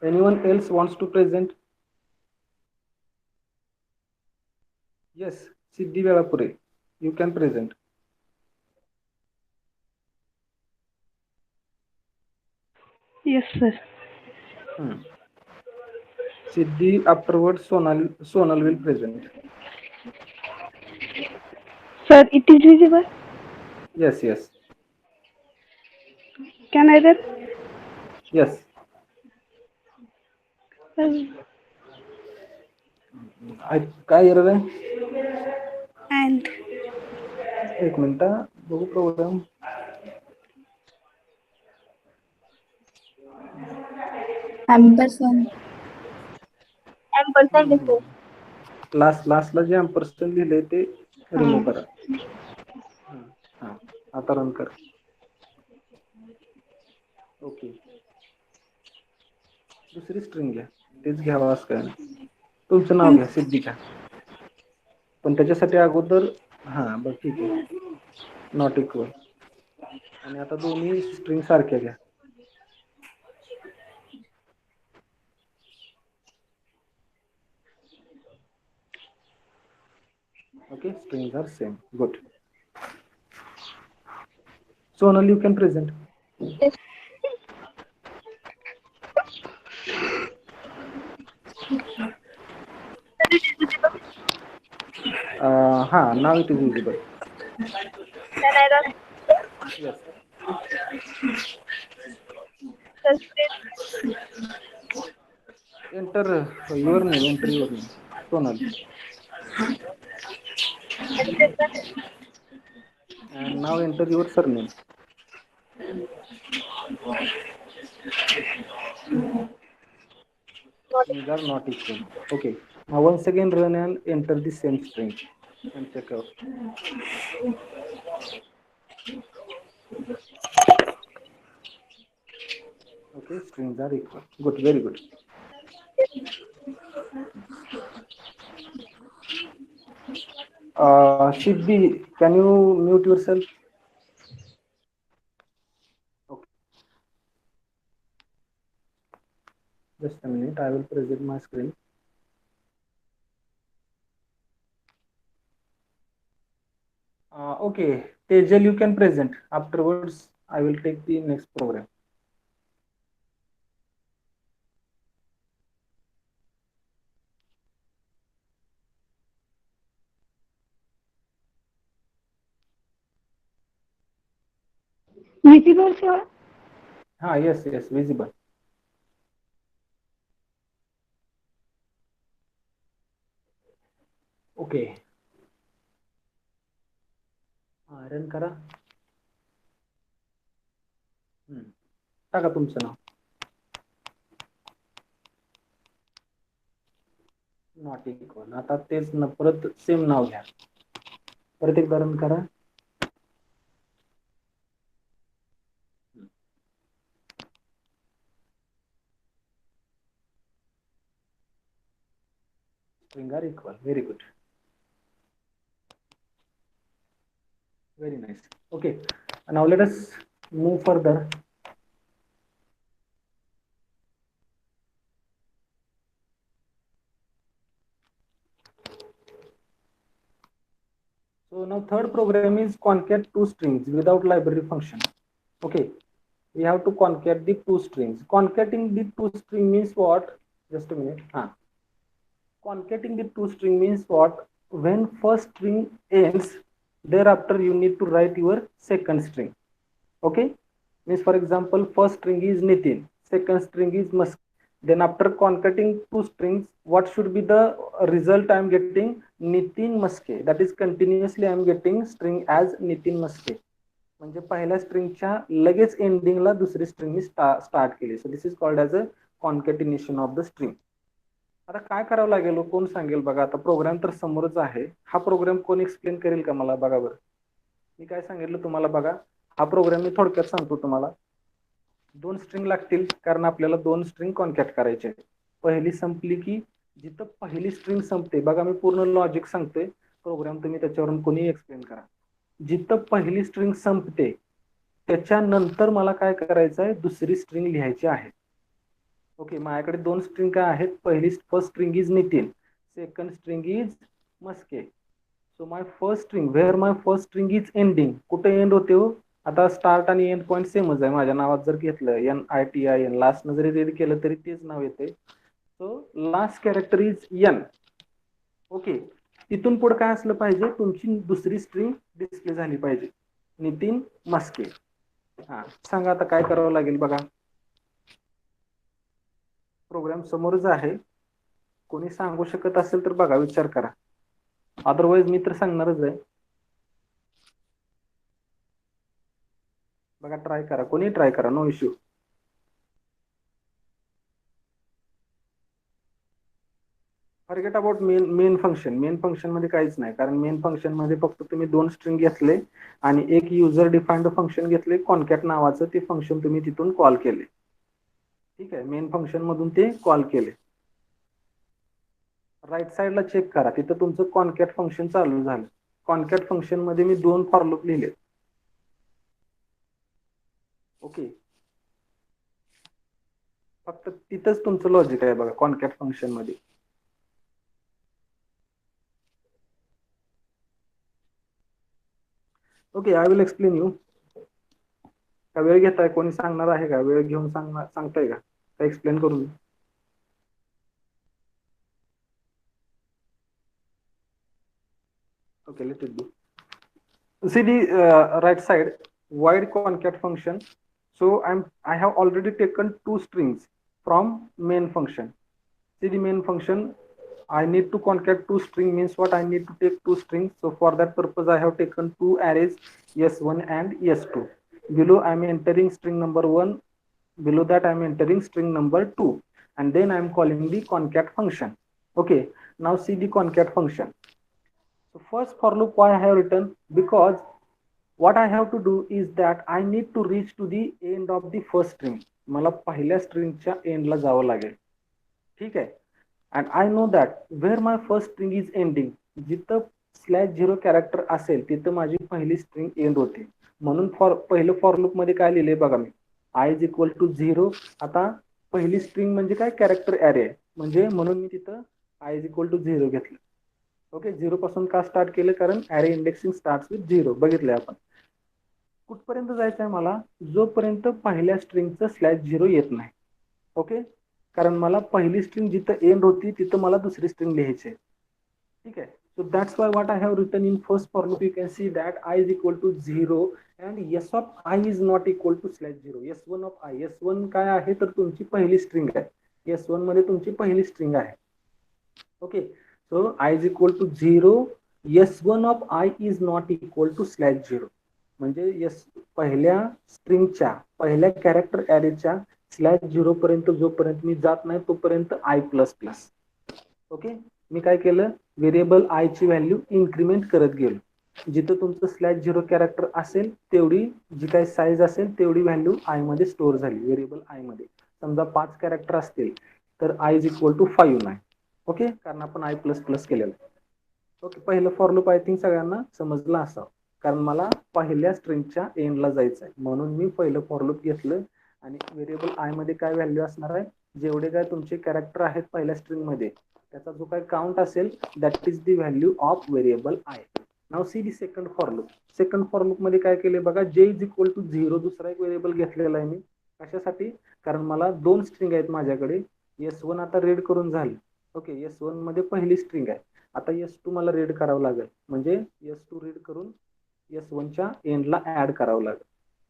Anyone else wants to present? Yes, Siddhi Velapure, you can present.
Yes sir.
Siddhi, afterwards Sonal will present.
Sir, it is visible.
Yes.
Can I read?
Yes. काय error आहे?
And
एक minute बघू programme.
ampersand
लास्टला जे ampersand लिहिलंय ते remove करा. हा आता रन कर. ओके, दुसरी स्ट्रिंग घ्या. तेच घ्यावं असं काय नाही. तुमचं नाव घ्या सिद्धिका, पण त्याच्यासाठी अगोदर बघ ठीक आहे नॉट इक्वल. आणि आता दोन्ही स्ट्रिंग सारख्या घ्या. Okay, strings are same. Good. Sonal, you can present.
Yes.
Now it is visible.
Can I run?
Yes. Enter your name. Sonal. And now enter your surname. These are not equal. Okay. Now once again run and enter the same string and check out. Okay, strings are equal. Good, very good. Siddhi, can you mute yourself? Okay. Just a minute, I will present my screen. Okay, Tejal, you can present. Afterwards, I will take the next program.
Visible, sir?
Yes, visible. Okay. Run करा. टाका तुमचं नाव. Not equal. आता तेच परत same नाव घ्या. परत एकदा run करा. String are equal. Very good. Very nice. Okay. Now let us move further. So now third program is concat two strings without library function. Okay. We have to concat the two strings. Concating the two string means what? Just a minute. Concating the two string means what? When first string ends, thereafter you need to write your second string. Okay, means for example first string is Nitin, second string is Musk. Then after concating two strings, what should be the result? I am getting Nitin Muske. That is continuously I am getting string as Nitin Muske. म्हणजे पहिल्या स्ट्रिंगच्या लगेच एंडिंगला दुसरी string मी start केली. So this is called as a concatenation of the string. आता काय करावं लागेल हो? कोण सांगेल बघा? आता प्रोग्राम तर समोरच आहे. हा प्रोग्राम कोण एक्सप्लेन करेल का मला? बघा बरं, मी काय सांगितलं तुम्हाला बघा. हा प्रोग्राम मी थोडक्यात सांगतो तुम्हाला. 2 स्ट्रिंग लागतील कारण आपल्याला 2 स्ट्रिंग कॉन्कॅट करायचे आहेत. पहिली संपली की जिथं पहिली स्ट्रिंग संपते बघा, मी पूर्ण लॉजिक सांगतोय. प्रोग्राम तुम्ही त्याच्यावरून कोणी एक्सप्लेन करा. जिथं पहिली स्ट्रिंग संपते त्याच्यानंतर मला काय करायचं आहे? दुसरी स्ट्रिंग लिहायची आहे. ओके, माझ्याकडे 2 स्ट्रिंग काय आहेत? First string is Nitin, second string is Maske. So my first string, where my first string is ending. कुठे एंड होते हो? आता स्टार्ट आणि एंड पॉईंट सेमच आहे. माझ्या नावात जर घेतलं NITIN, लास्ट न जरी रीड केलं तरी तेच नाव येते. So last character is N. Okay, तिथून पुढे काय असलं पाहिजे? तुमची दुसरी स्ट्रिंग डिस्प्ले झाली पाहिजे, नितीन मस्के. हा, सांगा आता काय करावं लागेल बघा. प्रोग्राम समोरच आहे. कोणी सांगू शकत असेल तर बघा, विचार करा. अदरवाईज मी तर सांगणारच आहे. बघा, ट्राय करा, कोणी ट्राय करा, no issue. Forget about main function. Main function मध्ये काहीच नाही, कारण मेन फंक्शन मध्ये फक्त तुम्ही 2 स्ट्रिंग घेतले आणि एक युजर डिफाइंड फंक्शन घेतले कॉन्कॅट नावाचं. ते फंक्शन तुम्ही तिथून कॉल केले. ठीक आहे, मेन फंक्शन मधून ते कॉल केले. राईट साइडला चेक करा, तिथं तुमचं कॉन्कॅट फंक्शन चालू झालं. कॉन्कॅट फंक्शन मध्ये मी 2 फॉर लूप लिहिले. ओके, फक्त तिथंच तुमचं लॉजिक आहे बघा, कॉन्कॅट फंक्शन मध्ये. Okay, I will explain you. का वेळ घेताय? कोणी सांगणार आहे का? वेळ घेऊन सांगताय का एक्सप्लेन करून? Okay, let it be. See the right side, void concat function. So I have already taken 2 strings from main function. See the main function, I need to concat 2 string means what? I need to take 2 strings. So for that purpose I have taken 2 arrays, S1 and S2. Below I am entering string number 1, below that I am entering string number 2, and then I am calling the concat function. Okay, now see the concat function. So first for loop why I have written? Because what I have to do is that I need to reach to the end of the first string. मला पहिल्या स्ट्रिंगच्या एंडला जावं लागेल. ठीक आहे, and I know that where my first string is ending, जिथं /0 character असेल तिथं माझी पहिली स्ट्रिंग एंड होते. म्हणून पहिलं फॉर लूप मध्ये काय लिहिले बघा मी, I is equal to 0. आता पहिली स्ट्रिंग म्हणजे काय? कॅरेक्टर ॲरे आहे, म्हणजे म्हणून मी तिथं I is equal to 0 घेतलं. ओके, 0 पासून का स्टार्ट केलं? कारण ॲरे इंडेक्सिंग स्टार्ट विथ 0. बघितलंय आपण. कुठपर्यंत जायचं आहे मला? जोपर्यंत पहिल्या स्ट्रिंगचं /0 येत नाही. ओके, कारण मला पहिली स्ट्रिंग जिथं एंड होती तिथं मला दुसरी स्ट्रिंग लिहायची आहे. ठीक आहे, so that's Y what I have written in first for loop. You can see that I is equal to 0 and S of I is not equal to /0. S1 of I, S1 काय आहे तर तुमची पहिली string आहे. S1 मध्ये तुमची पहिली string आहे. Okay, so I is equal to 0, S1 of I is not equal to /0. म्हणजे पहिल्या स्ट्रिंगच्या पहिल्या कॅरेक्टर ॲरेच्या /0 पर्यंत जोपर्यंत मी जात नाही तोपर्यंत I++. ओके, मी काय केलं? व्हेरिएबल I ची व्हॅल्यू इन्क्रीमेंट करत गेलो. जिथं तुमचं /0 कॅरेक्टर असेल तेवढी जी काही साईज असेल तेवढी व्हॅल्यू I मध्ये स्टोअर झाली, व्हेरिएबल I मध्ये. समजा 5 कॅरेक्टर असतील तर I is equal to 5 नाही. ओके, कारण आपण I++ केलेलं. ओके, पहिलं फॉर लूप आय थिंक सगळ्यांना समजलं असावं, कारण मला पहिल्या स्ट्रिंगच्या एंडला जायचं आहे म्हणून मी पहिलं फॉर लूप घेतलं. आणि व्हेरिएबल I मध्ये काय व्हॅल्यू असणार आहे? जेवढे काय तुमचे कॅरेक्टर आहेत पहिल्या स्ट्रिंग मध्ये त्याचा जो काय काउंट असेल that is the value of variable I. Now see the second for loop. Second for loop मध्ये काय केले बघा, J is equal to 0 दुसरा एक व्हेरिएबल घेतलेला आहे मी. कशासाठी? कारण मला 2 स्ट्रिंग आहेत माझ्याकडे. S1 आता रीड करून झालं. ओके, S1 मध्ये पहिली स्ट्रिंग आहे. आता S2 मला रीड करावं लागेल, म्हणजे S2 रीड करून S1च्या एंडला ऍड करावं लागेल.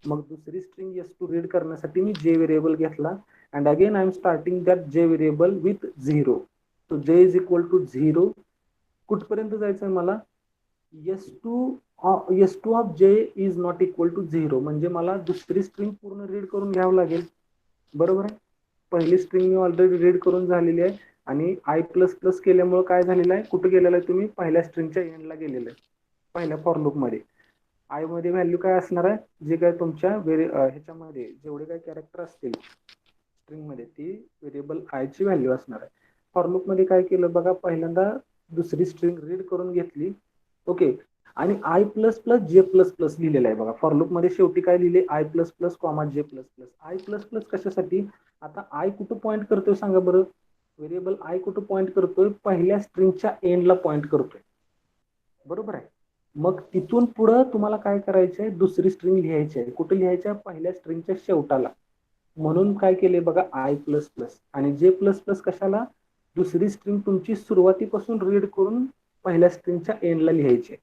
मग दुसरी स्ट्रिंग S2 रीड करण्यासाठी मी J व्हेरिएबल घेतला and again I am starting that J variable with 0. So J is equal to 0. कुठपर्यंत जायचं आहे मला? S2 of J is not equal to 0, म्हणजे मला दुसरी स्ट्रिंग पूर्ण रीड करून घ्यावं लागेल. बरोबर आहे, पहिली स्ट्रिंग मी ऑलरेडी रीड करून झालेली आहे आणि आय प्लस प्लस केल्यामुळे काय झालेलं आहे, कुठे गेलेलं आहे तुम्ही, पहिल्या स्ट्रिंगच्या एंडला गेलेलं आहे पहिल्या फॉर लूप मध्ये. आय मध्ये व्हॅल्यू काय असणार आहे, जे काय तुमच्या ह्याच्यामध्ये जेवढे काही कॅरेक्टर असतील स्ट्रिंग मध्ये ती व्हेरिएबल आय ची व्हॅल्यू असणार आहे. फॉर लूप मध्ये काय केलं बघा, पहिल्यांदा दुसरी स्ट्रिंग रीड करून घेतली. ओके, आणि I plus plus J plus plus लिहिलेलं आहे बघा. फॉर लूप मध्ये शेवटी काय लिहिले, आय प्लस प्लस कॉमा जे plus plus. I plus plus कशासाठी, आता आय कुठं पॉईंट करतोय सांगा बरं, व्हेरिएबल आय कुठं पॉईंट करतोय, पहिल्या स्ट्रिंगच्या एंडला पॉईंट करतोय, बरोबर आहे. मग तिथून पुढं तुम्हाला काय करायचंय, दुसरी स्ट्रिंग लिहायची आहे. कुठे लिहायची आहे, पहिल्या स्ट्रिंगच्या शेवटाला. म्हणून काय केले बघा, आय प्लस प्लस. आणि जे प्लस प्लस कशाला, दुसरी स्ट्रिंग तुमची सुरुवातीपासून रीड करून पहिल्या स्ट्रिंगच्या एंडला लिहायची आहे.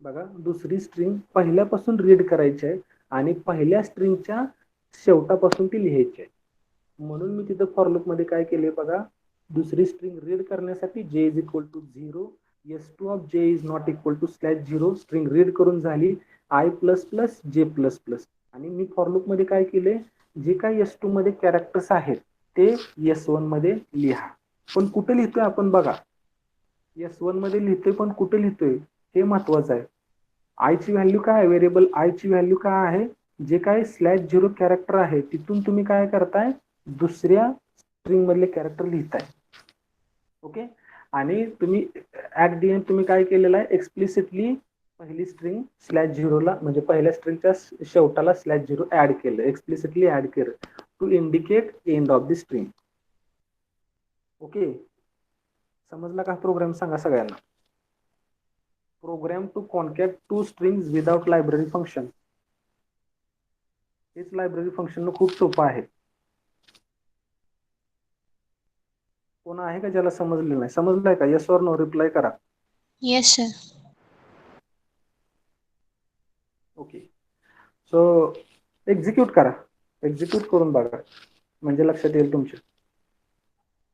बघा, दुसरी स्ट्रिंग पहिल्यापासून रीड करायची आहे आणि पहिल्या स्ट्रिंगच्या शेवटापासून ती लिहायची आहे. म्हणून मी तिथं फॉर लूप मध्ये काय केले बघा, दुसरी स्ट्रिंग रीड करण्यासाठी J is equal to 0, s2 of j is not equal to /0. String read करून झाली, I plus plus J plus plus. आणि मी फॉर लूप मध्ये काय केले, जे काही s2 मध्ये कॅरेक्टर्स आहेत ते s1 मध्ये लिहा. पण कुठे लिहितोय आपण बघा, s1 मध्ये लिहितोय पण कुठे लिहितोय हे महत्वाचं आहे. आय ची व्हॅल्यू काय आहे, व्हेरिएबल आय ची व्हॅल्यू काय आहे, जे काय /0 कॅरेक्टर आहे तिथून तुम्ही काय करताय, दुसऱ्या स्ट्रिंग मधले कॅरेक्टर लिहिताय. ओके, आणि तुम्ही ऍट दी एंड तुम्ही काय केलेलं आहे, एक्सप्लिसिटली पहिली स्ट्रिंग /0ला म्हणजे पहिल्या स्ट्रिंगच्या शेवटाला /0 ऍड केलं, एक्सप्लिसिटली ऍड केलं to indicate end of the string. Okay, समजला का प्रोग्राम, सांगा सगळ्यांना. Program to concat two strings without library function. हेच लायब्ररी फंक्शन खूप सोपं आहे. कोण आहे का ज्याला समजलेलं नाही, समजलंय का, येस ऑर नो रिप्लाय करा.
Yes, sir.
Okay, so execute करा, एक्झिक्यूट करून बघा म्हणजे लक्षात येईल तुमच्या.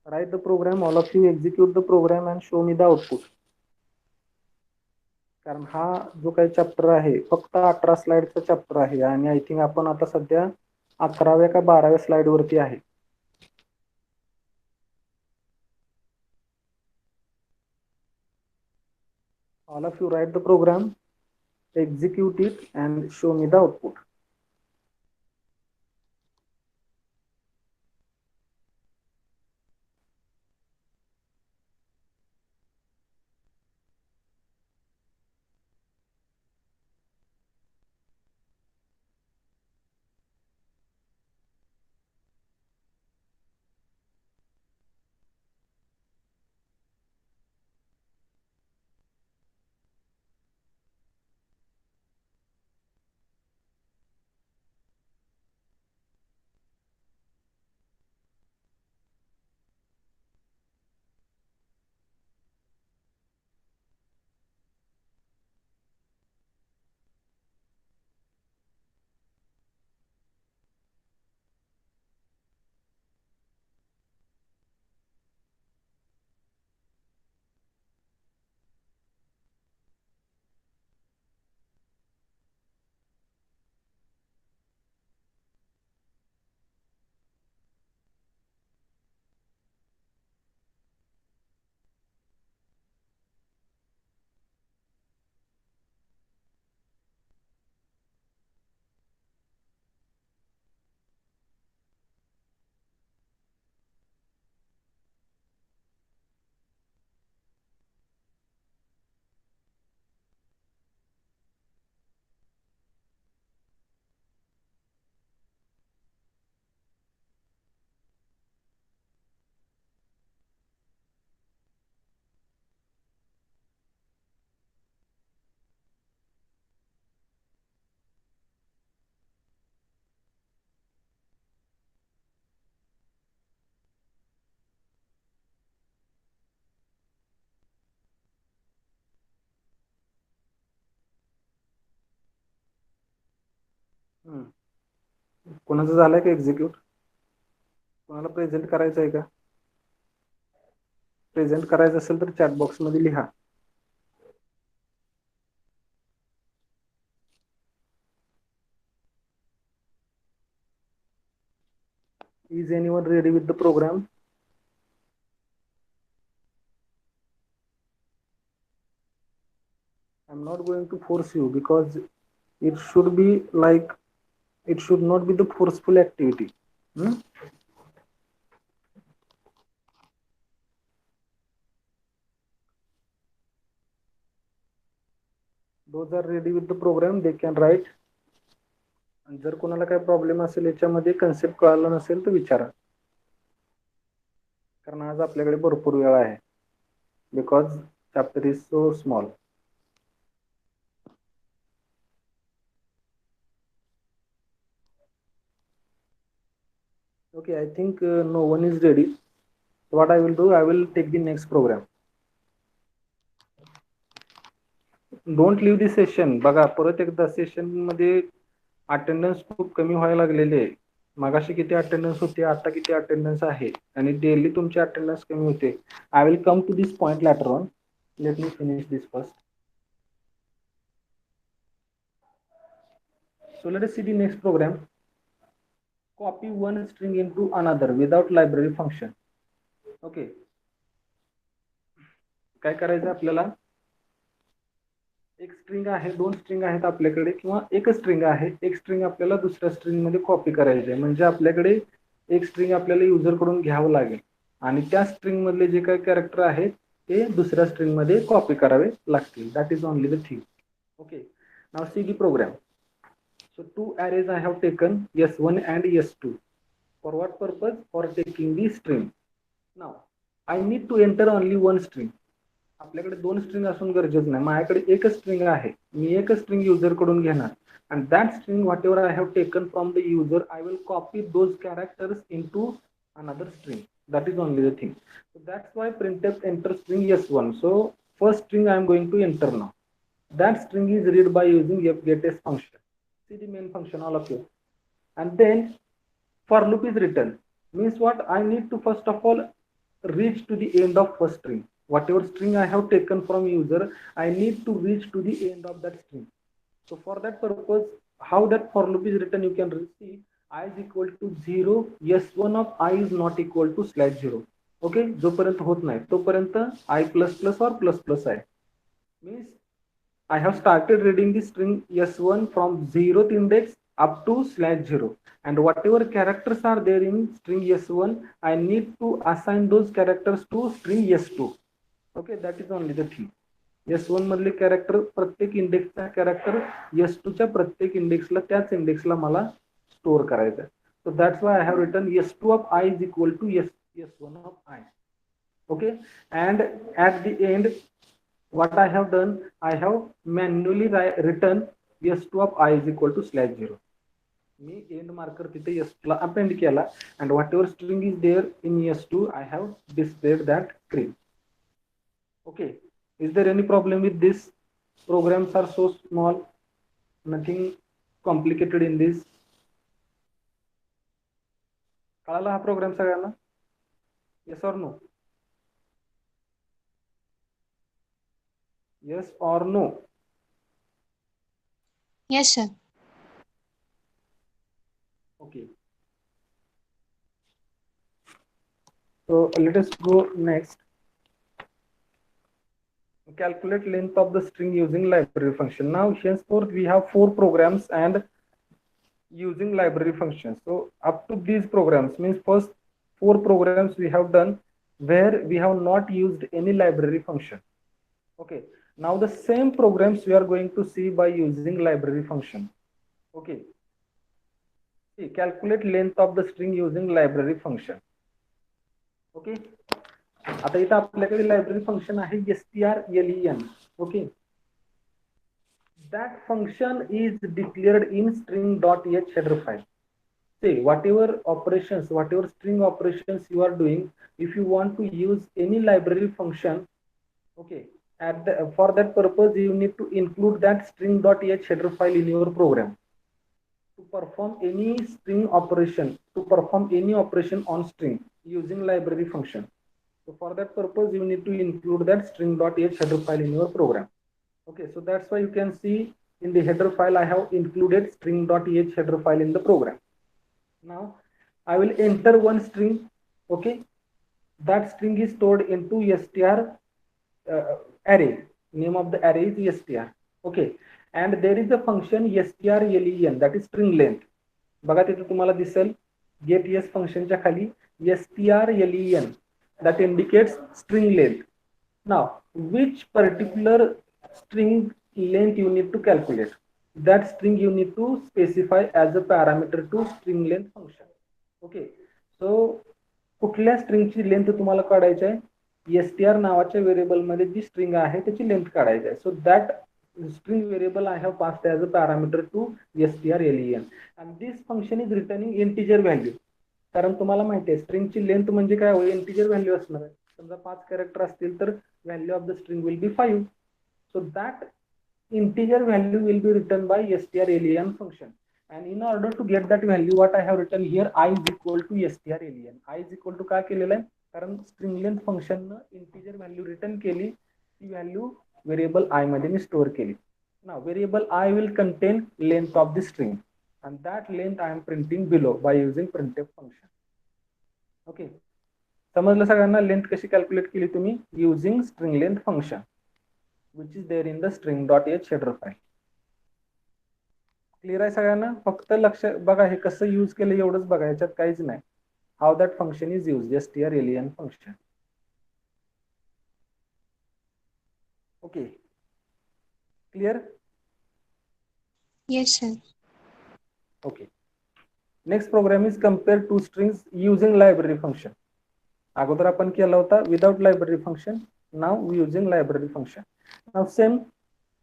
Write the program, all of you execute the program and show me the output. कारण हा जो काही चॅप्टर आहे फक्त 18 स्लाइडचा चॅप्टर आहे आणि आय थिंक आपण आता सध्या 11व्या का 12व्या स्लाइड वरती आहे. All of you write the program, execute it and show me the output. कोणाचं झालंय का एक्झिक्यूट, कोणाला प्रेझेंट करायचं आहे का, प्रेझेंट करायचं असेल तर चॅट बॉक्स मध्ये लिहा. Is anyone ready with the program. I'm not going to force you because it should be like, it should not be the forceful activity. Those are ready with the program, they can write. आणि जर कोणाला काही problem असेल याच्यामध्ये, concept कळाला नसेल तर विचारा, कारण आज आपल्याकडे भरपूर वेळ आहे, because chapter is so small. Okay, I think no one is ready. So what I will do, I will take the next program. Don't leave the session. बघा, परत एकदा सेशन मध्ये अटेंडन्स खूप कमी व्हायला लागलेली आहे. मागाशी किती अटेंडन्स होते, आता किती अटेंडन्स आहे, आणि डेली तुमची अटेंडन्स कमी होते. I will come to this point later on. Let me finish this first. So let us see the next program. Copy one string into another without library function. Okay. काय करायचं आपल्याला, एक string आहे, दोन string आहेत आपल्याकडे, किंवा एकच स्ट्रिंग आहे, एक स्ट्रिंग आपल्याला दुसऱ्या स्ट्रिंग मध्ये कॉपी करायची आहे. म्हणजे आपल्याकडे एक स्ट्रिंग आपल्याला युजर कडून घ्यावं लागेल आणि त्या स्ट्रिंग मधले जे काही कॅरेक्टर आहेत ते दुसऱ्या स्ट्रिंग मध्ये कॉपी करावे लागतील. That is only the thing. Okay, now see the program. So two arrays I have taken, S1 and S2. For what purpose? For taking the string. Now I need to enter only one string. आपल्याकडे दोन string असून गरजेचं नाही, माझ्याकडे एकच string आहे, मी एकच string user कडून घेणार. And that string whatever I have taken from the user, I will copy those characters into another string. That is only the thing. So that's why printf enter string S1. So first string I am going to enter now. That string is read by using fgetS function. See the main function, all of you. And then for loop is written. Means what? I need to first of all reach to the end of first string. Whatever string I have taken from user, I need to reach to the end of that string. So for that purpose, how that for loop is written, you can see I is equal to 0, S1 of I is not equal to /0. Okay, जोपर्यंत होत नाही तोपर्यंत I ++ or ++ आहे. Means I have started reading the string S1 from 0th index up to /0, and whatever characters are there in string S1, I need to assign those characters to string S2. Okay, that is only the thing. S1 मधले character प्रत्येक इंडेक्सचा character S2 च्या प्रत्येक इंडेक्सला त्याच इंडेक्सला मला store करायचं आहे. So that's why I have written S2 of I is equal to S1 of I. Okay, and at the end what I have done, I have manually written S2 of I is equal to /0. Me and marker तिथे S2 ला append केला, and whatever string is there in S2, I have displayed that string. Okay, is there any problem with this? Programs are so small, nothing complicated in this. कळाला हा programme सगळ्यांना? Yes or no? Yes or no?
Yes, sir.
Okay. So let us go next. Calculate length of the string using library function. Now henceforth we have 4 programs and using library functions. So up to these programs, means first 4 programs we have done where we have not used any library function. Okay, now the same programs we are going to see by using library function. Okay, see, calculate length of the string using library function. Okay, आता इथं आपल्याकडे library function आहे strlen. Okay, that function is declared in string.h header file. Say whatever operations, whatever string operations you are doing, if you want to use any library function, okay, for that purpose you need to include that string.h header file in your program to perform any string operation, to perform any operation on string using library function. So for that purpose, you need to include that string.h header file in your program. Okay, so that's why you can see in the header file, I have included string.h header file in the program. Now I will enter one string. Okay, that string is stored into str array. Name of the array is str. Okay, and there is a function strlen, that is string length. बघा तिथे तुम्हाला दिसेल get yes फंक्शनच्या खाली strlen, that indicates string length. Now which particular string length you need to calculate? That string you need to specify as a parameter to string length function. Okay, so कुठल्या स्ट्रिंगची length तुम्हाला काढायची आहे? str नावाच्या variable मध्ये जी string आहे त्याची length काढायची आहे. So that string variable I have passed as a parameter to strlen, and this function is returning integer value. कारण तुम्हाला माहिती आहे स्ट्रिंगची लेंथ म्हणजे काय होईल? इंटिजर व्हॅल्यू असणार आहे. समजा 5 कॅरेक्टर असतील तर value of the string will be 5. So that integer value will be written by strlen function, and in order to get that value what I have written here, I is equal to strlen. I is equal to का केलेलं आहे? कारण string length function न integer value return केली, ती value variable I मध्ये मी store केली. Now variable I will contain length of the string, and that length I am printing below by using printf function. Okay, समजलं सगळ्यांना length कशी calculate केली तुम्ही? Using string length function which is there in the string.h header file. Clear आहे सगळ्यांना? फक्त लक्ष बघा हे कसं यूज केलं एवढंच बघा, याच्यात काहीच नाही. How that function is use, strlen function. Okay, clear?
Yes, sir.
Okay. Next program is compare two strings using library function. अगोदर आपण केला होता without library function. Now we using library function. Now same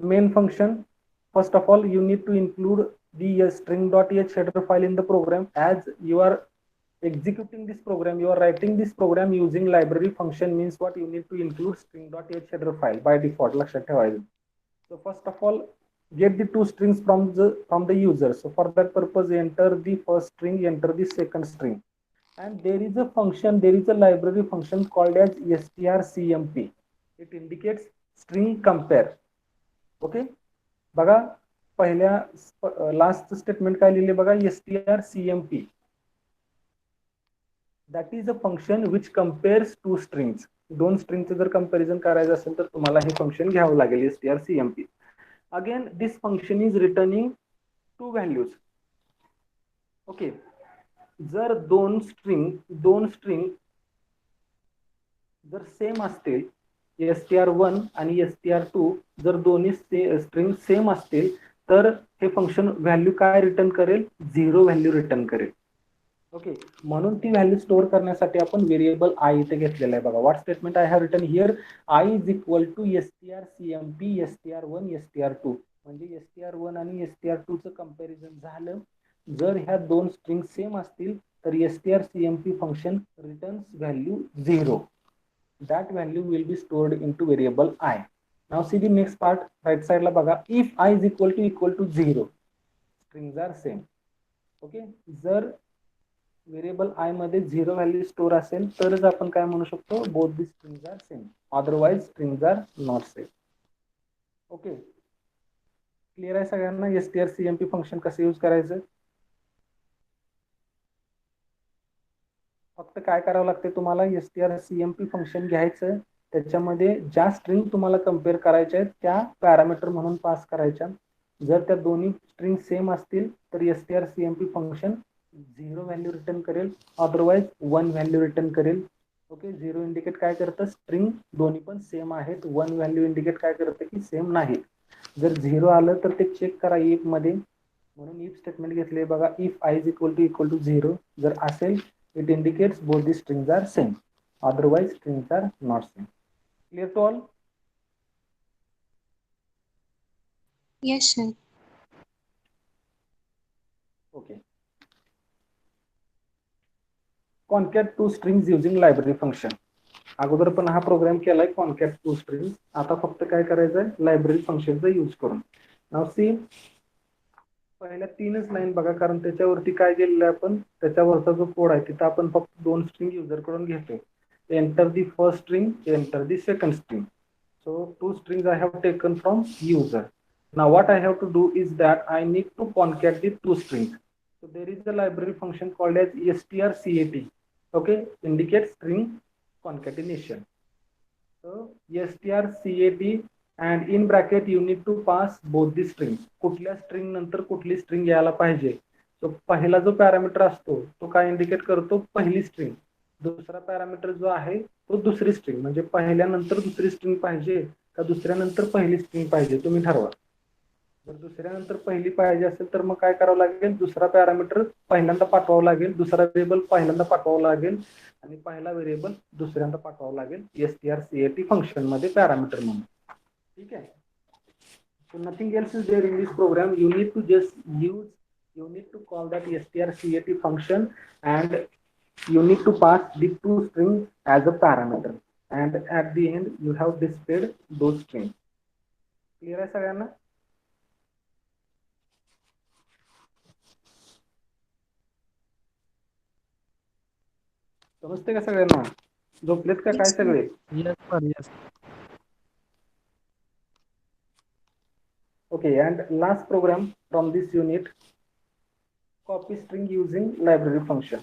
main function. First of all, you need to include the string.h header file in the program. As you are executing this program, you are writing this program using library function, means what? You need to include string.h header file by default. लक्षात ठेवायचं. So first of all, get the two strings from the user. So for that purpose, enter the first string, enter the second string, and there is a function, there is a library function called as strcmp. It indicates string compare. Okay, बघा पहिल्या last statement काय लिहिले बघा, strcmp. That is a function which compares two strings. दोन स्ट्रिंगचे जर comparison करायचं असेल तर तुम्हाला हे फंक्शन घ्यावं लागेल, strcmp. Again, this function is returning two values. Okay, जर दोन स्ट्रिंग जर सेम असतील, str1 आणि str2 जर दोन्ही स्ट्रिंग सेम असतील तर हे फंक्शन व्हॅल्यू काय रिटर्न करेल? 0 व्हॅल्यू रिटर्न करेल. ओके, म्हणून ती व्हॅल्यू स्टोअर करण्यासाठी आपण व्हेरिएबल आय इथे घेतलेला आहे. बघा what statement I have written here, I is equal to strcmp str1 str2. म्हणजे str1 आणि str2 चं कंपॅरिझन झालं. जर ह्या दोन स्ट्रिंग सेम असतील तर strcmp function returns value 0. That value will be stored into variable I. Now see the next part, right side ला बघा, if I is equal to 0, strings are same. Okay, जर variable I मध्ये 0 value store असेल तरच आपण काय म्हणू शकतो? both the strings are same, otherwise strings are not same. Okay, clear आहे सगळ्यांना strcmp फंक्शन कसं यूज करायचं? फक्त काय करावं लागते तुम्हाला? strcmp फंक्शन घ्यायचं, त्याच्यामध्ये ज्या स्ट्रिंग तुम्हाला कम्पेअर करायच्या आहेत त्या पॅरामीटर म्हणून पास करायच्या. जर त्या दोन्ही स्ट्रिंग सेम असतील तर strcmp फंक्शन 0 व्हॅल्यू रिटर्न करेल, अदरवाइज 1 व्हॅल्यू रिटर्न करेल. ओके, 0 इंडिकेट काय करतं? स्ट्रिंग दोन्ही पण सेम आहेत. 1 व्हॅल्यू इंडिकेट काय करतं? की सेम नाही. जर 0 आलं तर ते चेक करा इफ मध्ये, म्हणून इफ स्टेटमेंट घेतले बघा. If I is equal to 0 जर असेल, it indicates both the strings are same, otherwise strings are not same. Clear to all?
Yes, sir.
Okay. Concat two strings using library function. अगोदर पण हा programme केलाय concat two strings. आता फक्त काय करायचंय? लायब्ररी फंक्शनचा यूज करून. नाव सी पहिल्या 3च लाईन बघा, कारण त्याच्यावरती काय केलेलं आहे आपण, त्याच्यावरचा जो कोड आहे तिथं आपण फक्त 2 स्ट्रिंग युजर कडून घेतोय. Enter the first string, enter the second string. So 2 strings I have taken from user. Now what I have to do is that I need to concat the 2 strings. So there is a library function called as strcat. Okay, indicates string concatenation. So strcat and in bracket you need to pass both the strings. कुठल्या string नंतर कुठली string यायला पाहिजे. तो पहिला जो parameter असतो तो काय इंडिकेट करतो, पहिली स्ट्रिंग. दुसरा पॅरामीटर जो आहे तो दुसरी स्ट्रिंग. म्हणजे पहिल्यानंतर दुसरी स्ट्रिंग पाहिजे का दुसऱ्यानंतर पहिली स्ट्रिंग पाहिजे, तुम्ही ठरवा. जर दुसऱ्यानंतर पहिली पाहिजे असेल तर मग काय करावं लागेल, दुसरा पॅरामीटर पहिल्यांदा पाठवावं लागेल, दुसरा व्हेरिएबल पहिल्यांदा पाठवावं लागेल आणि पहिला व्हेरिएबल दुसऱ्यांदा पाठवावं लागेल strcat फंक्शन मध्ये पॅरामीटर म्हणून. ठीक आहे. So nothing else is there in this program. You need to just you need to call that strcat function and you need to pass the two strings as a parameter and at the end you have displayed those strings. Clear आहे सगळ्यांना? समजते का सगळ्यांना? झोपलेत का काय सगळे?
Yes, sir. Yes.
Okay, and last program from this unit, copy string using library function.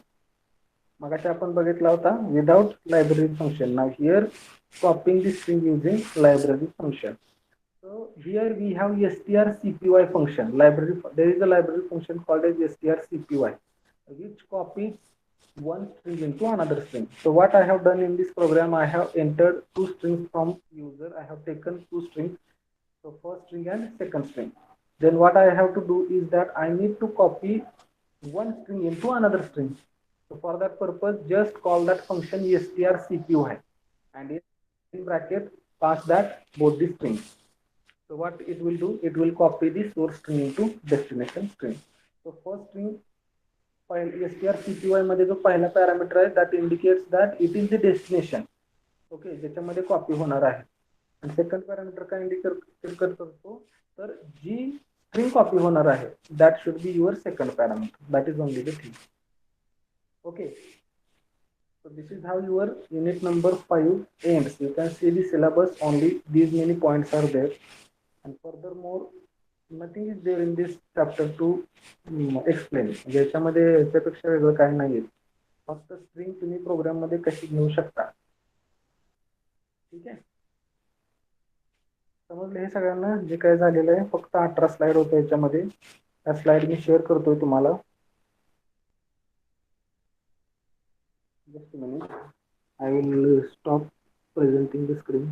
मगाशी आपण बघितला होता without library function. Now here copying the string using library function. So here we have strcpy function. There is a library function called as strcpy, which copies one string into another string. So what I have done in this program, I have entered two strings from user. I have taken two strings, so first string and second string. Then what I have to do is that I need to copy one string into another string. So for that purpose, just call that function strcpy and in bracket pass that both the strings. So what it will do, it will copy the source string into destination string. So first string strcpy मध्ये जो पहिला parameter आहे that indicates that it is the destination. Okay, ज्याच्यामध्ये copy होणार आहे. आणि second parameter काय indicate करतो, तर जी स्ट्रिंग कॉपी होणार आहे that should be your second parameter. That is only the thing. Okay, so this is how your unit number 5 ends. You can see the syllabus, only these many points are there, and furthermore nothing is there in this chapter to explain. ज्याच्यामध्ये याच्यापेक्षा वेगळं काही नाही. फक्त string तुम्ही programme मध्ये कशी घेऊ शकता. ठीक आहे, समजलं हे सगळ्यांना? जे काय झालेलं आहे, फक्त 18 स्लाइड होतं याच्यामध्ये. त्या स्लाइड मी शेअर करतोय तुम्हाला. Just a minute, I will stop presenting the screen.